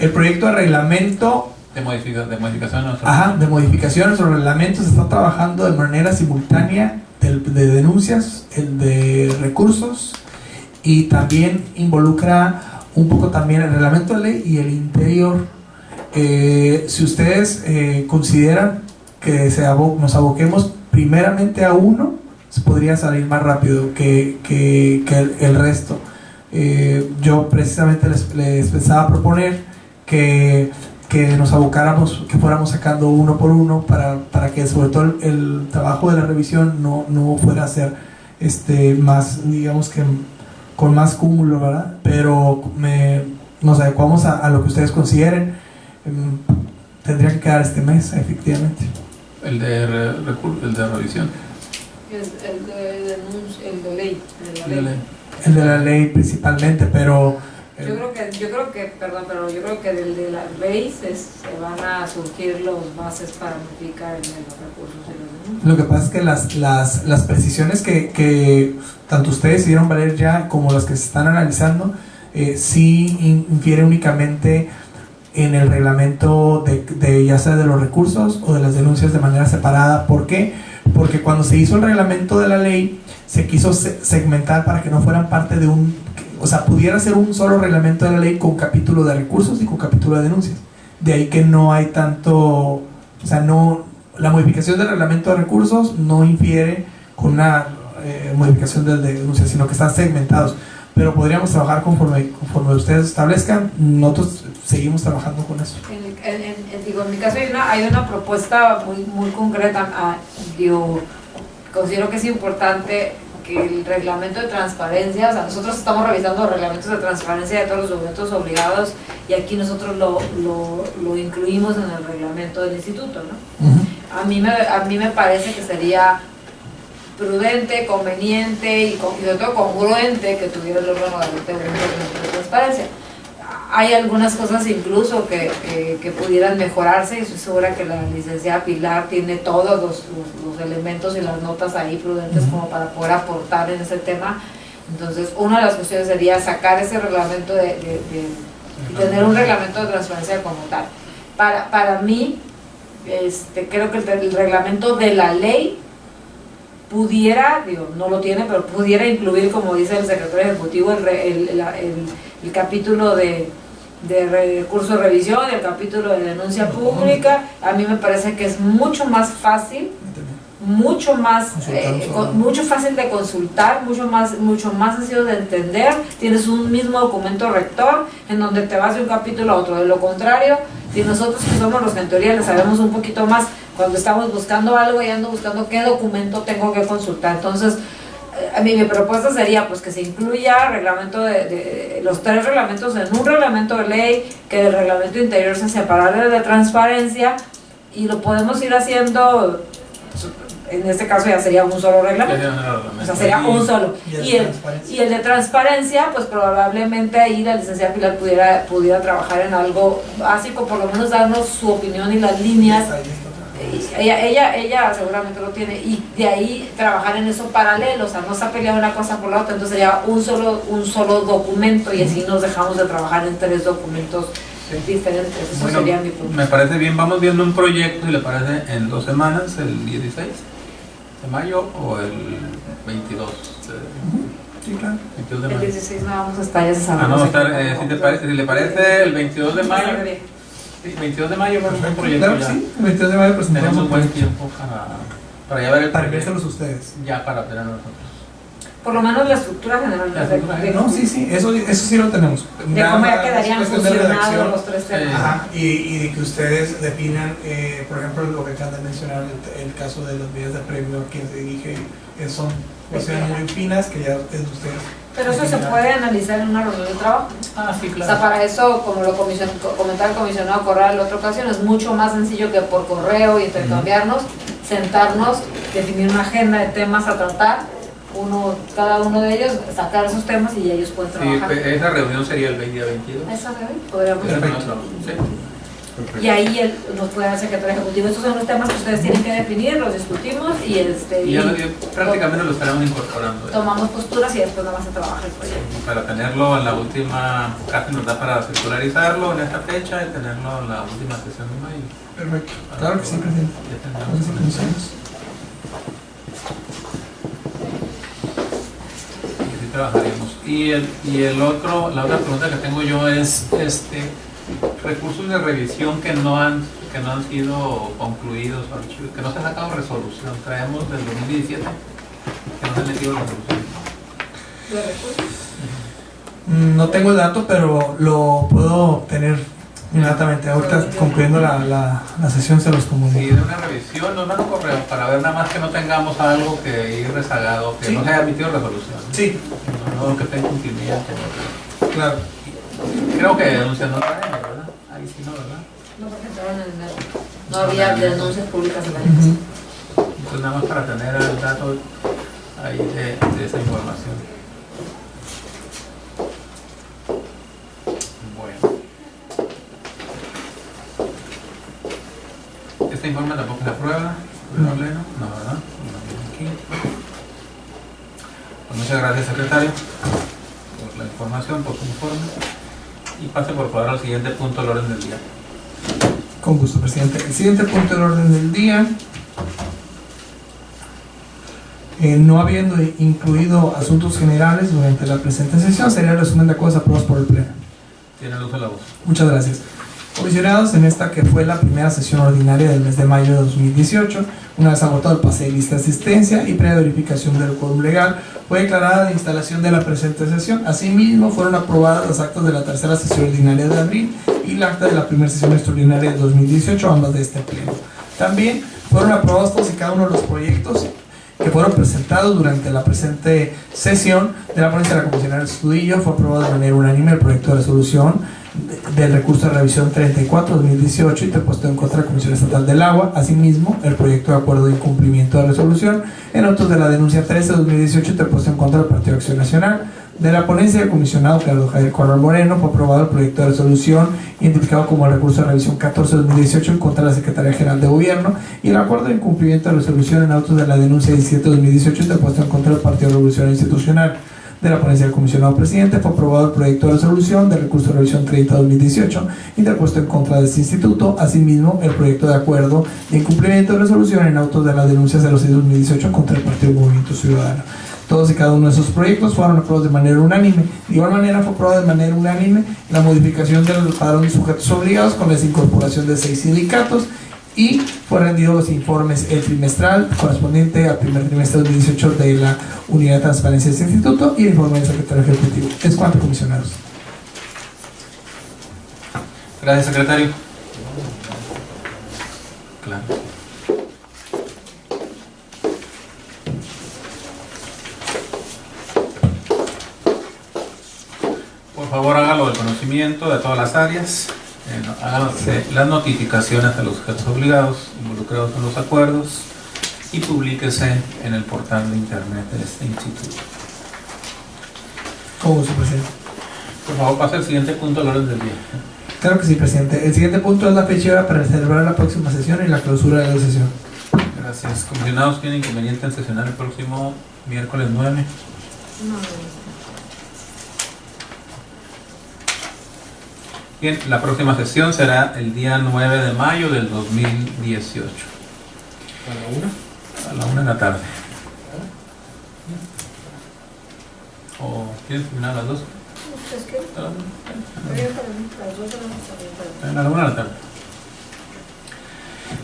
El proyecto de reglamento De modificación a nuestro de modificación a nuestro reglamento se está trabajando de manera simultánea, el de denuncias, el de recursos, y también involucra un poco también el reglamento de ley y el interior. Si ustedes consideran que nos aboquemos primeramente a uno, se podría salir más rápido que el resto. Yo precisamente les pensaba proponer que nos abocáramos, que fuéramos sacando uno por uno para que sobre todo el trabajo de la revisión no fuera a ser más, digamos que con más cúmulo, ¿verdad? Pero nos adecuamos a lo que ustedes consideren. tendría que quedar este mes, efectivamente. El de revisión. El de ley. El de ley. El de la ley principalmente, pero Yo creo que del de la ley se van a surgir los bases para modificar en los recursos y los denuncias. lo que pasa es que las precisiones que tanto ustedes hicieron valer ya como las que se están analizando, sí infiere únicamente en el reglamento de ya sea de los recursos o de las denuncias de manera separada. ¿Por qué? Porque cuando se hizo el reglamento de la ley, se quiso segmentar para que no fueran parte de o sea, pudiera ser un solo reglamento de la ley con capítulo de recursos y con capítulo de denuncias. De ahí que no hay tanto, o sea, no, la modificación del reglamento de recursos no infiere con una modificación del de denuncias, sino que están segmentados. Pero podríamos trabajar conforme ustedes establezcan. Nosotros seguimos trabajando con eso. En mi caso hay una propuesta muy concreta. Considero que es importante que el reglamento de transparencia, o sea, nosotros estamos revisando los reglamentos de transparencia de todos los documentos obligados y aquí nosotros lo incluimos en el reglamento del instituto, ¿no? A mí me parece que sería prudente, conveniente y sobre todo congruente que tuviera el órgano de transparencia. Hay algunas cosas incluso que pudieran mejorarse y estoy segura que la licenciada Pilar tiene todos los elementos y las notas ahí prudentes como para poder aportar en ese tema. Entonces, una de las cuestiones sería sacar ese reglamento y tener un reglamento de transparencia como tal. Para mí, creo que el reglamento de la ley pudiera, no lo tiene, pero pudiera incluir, como dice el secretario ejecutivo, el capítulo de recurso de revisión, el capítulo de denuncia pública. A mí me parece que es mucho más fácil, mucho fácil de consultar, mucho más sencillo de entender. Tienes un mismo documento rector en donde te vas de un capítulo a otro. De lo contrario, si nosotros que somos los que en teoría le sabemos un poquito más, cuando estamos buscando algo y ando buscando qué documento tengo que consultar. Entonces, a mí mi propuesta sería pues que se incluya reglamento de los 3 reglamentos en un reglamento de ley, que el reglamento interior se separara de transparencia y lo podemos ir haciendo. En este caso ya sería un solo reglamento, o sea, sería un solo. Y el de transparencia, pues probablemente ahí la licenciada Pilar pudiera trabajar en algo básico, por lo menos darnos su opinión y las líneas. Ella seguramente lo tiene, y de ahí trabajar en eso paralelo, o sea, no está peleando una cosa por la otra. Entonces sería un solo documento y así nos dejamos de trabajar en 3 documentos diferentes. Eso sería mi punto. Me parece bien, vamos viendo un proyecto y le parece en 2 semanas, el 16 de mayo o el 22 Sí, claro. 22 de El mayo. 16 no vamos a estar, ya se sabe. No, si le parece el 22 de mayo. Sí, 22 de mayo vamos a un proyecto Claro, ya. sí, el 22 de mayo presentamos Tenemos un buen proyecto. tiempo para ya ver el Para proyecto. enviárselos ustedes. Ya para tener nosotros. Por lo menos la estructura general No, sí, eso sí lo tenemos. de cómo ya quedarían Es cuestión de fusionados redacción. los 3 temas. Ajá, y de que ustedes definan, por ejemplo, lo que acaban de mencionar, el caso de las medidas de premio a quien se dirige, son cuestiones muy finas que ya es de ustedes. Pero eso se puede analizar en una reunión de trabajo. Sí, O claro. sea, para eso, como lo comentaba el comisionado Corral en la otra ocasión, es mucho más sencillo que por correo y intercambiarnos, sentarnos, definir una agenda de temas a tratar, cada uno de ellos, sacar esos temas y ellos pueden trabajar. Sí, esa reunión sería el día 22. Esa reunión podríamos. Perfecto. Sí. Y ahí nos puede dar el secretario ejecutivo. Estos son los temas que ustedes tienen que definir, los discutimos y Y ya prácticamente lo estaremos incorporando. tomamos posturas y después nada más se trabaja el proyecto. Para tenerlo en la última, casi nos da para circularizarlo en esta fecha y tenerlo en la última sesión de mayo. Perfecto. Claro que sí, presidente. Ya Claro que sí, tendremos. comisionados. Y así trabajaríamos. La otra pregunta que tengo yo es recursos de revisión que no han sido concluidos, que no se ha sacado resolución. Traemos del 2017 que no se ha metido resolución. ¿De recursos? No tengo el dato, pero lo puedo tener inmediatamente. Ahorita concluyendo la sesión se los Sí, comunico. de una revisión, nos dan un correo para ver nada más que no tengamos algo que ir rezagado, que Sí. no se haya emitido resolución. Sí, No, que esté incumplimiento. claro. Creo que denuncia no traemos, ¿verdad? Ahí sí no, ¿verdad? No, porque entraron en enero. No había denuncias públicas en la agencia. Entonces, nada más para tener el dato ahí de esa información. Bueno. Este informe tampoco se aprueba. ¿No, Pleno? No, ¿verdad? No viene aquí. Pues muchas gracias, secretario, por la información, por su informe. Y pase por favor al siguiente punto del orden del día. Con gusto, presidente. El siguiente punto del orden del día, no habiendo incluido asuntos generales durante la presente sesión, sería el resumen de acuerdos aprobados por el Pleno. Tiene el uso de la voz. Muchas gracias. Comisionados, en esta que fue la primera sesión ordinaria del mes de mayo de 2018, una vez agotado el pase de lista de asistencia y previa verificación del quórum legal, fue declarada la instalación de la presente sesión. Asimismo, fueron aprobadas las actas de la tercera sesión ordinaria de abril y la acta de la primera sesión extraordinaria de 2018, ambas de este pleno. También fueron aprobados todos y cada uno de los proyectos que fueron presentados durante la presente sesión de la ponencia de la comisionada Estudillo. Fue aprobado de manera unánime el proyecto de resolución del recurso de revisión 34-2018 interpuesto en contra de la Comisión Estatal del Agua. Asimismo, el proyecto de acuerdo de incumplimiento de resolución en autos de la denuncia 13-2018 interpuesto en contra del Partido Acción Nacional. De la ponencia del comisionado Gerardo Javier Corral Moreno fue aprobado el proyecto de resolución identificado como el recurso de revisión 14-2018 en contra de la Secretaría General de Gobierno y el acuerdo de incumplimiento de resolución en autos de la denuncia 17-2018 interpuesto en contra del Partido Revolucionario Institucional. De la ponencia del comisionado presidente fue aprobado el proyecto de resolución del recurso de revisión 30-2018 interpuesto en contra de este instituto. Asimismo, el proyecto de acuerdo de incumplimiento de resolución en autos de la denuncia 06-2018 contra el Partido Movimiento Ciudadano. Todos y cada uno de esos proyectos fueron aprobados de manera unánime. De igual manera fue aprobada de manera unánime la modificación del padrón de sujetos obligados con la incorporación de 6 sindicatos y fueron rendidos los informes el trimestral correspondiente al primer trimestre de 2018 de la Unidad de Transparencia de este Instituto y el informe del Secretario Ejecutivo. Es cuanto, comisionados. Gracias, secretario. Claro. Por favor, hágalo del conocimiento de todas las áreas. Háganse las notificaciones a los sujetos obligados involucrados en los acuerdos y publíquese en el portal de internet de este instituto. Con gusto, presidente. Por favor, pase al siguiente punto del orden del día. Claro que sí, presidente. El siguiente punto es la fecha y hora para celebrar la próxima sesión y la clausura de la sesión. Gracias. Comisionados, ¿tienen inconveniente en sesionar el próximo miércoles 9? No. Bien, la próxima sesión será el día 9 de mayo del 2018. ¿A la 1? A la 1 de la tarde. ¿O quieres terminar a las 2? ¿Ustedes qué? ¿A la 1? Las 2 de la tarde. A la 1 de la tarde.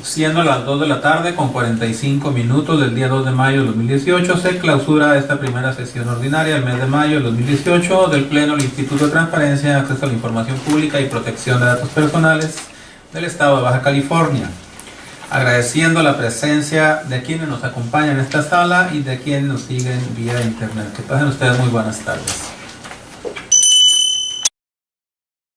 Siendo las 2 de la tarde con 45 minutos del día 2 de mayo de 2018, se clausura esta primera sesión ordinaria del mes de mayo de 2018 del Pleno del Instituto de Transparencia, Acceso a la Información Pública y Protección de Datos Personales del Estado de Baja California. Agradeciendo la presencia de quienes nos acompañan en esta sala y de quienes nos siguen vía internet. Que pasen ustedes muy buenas tardes.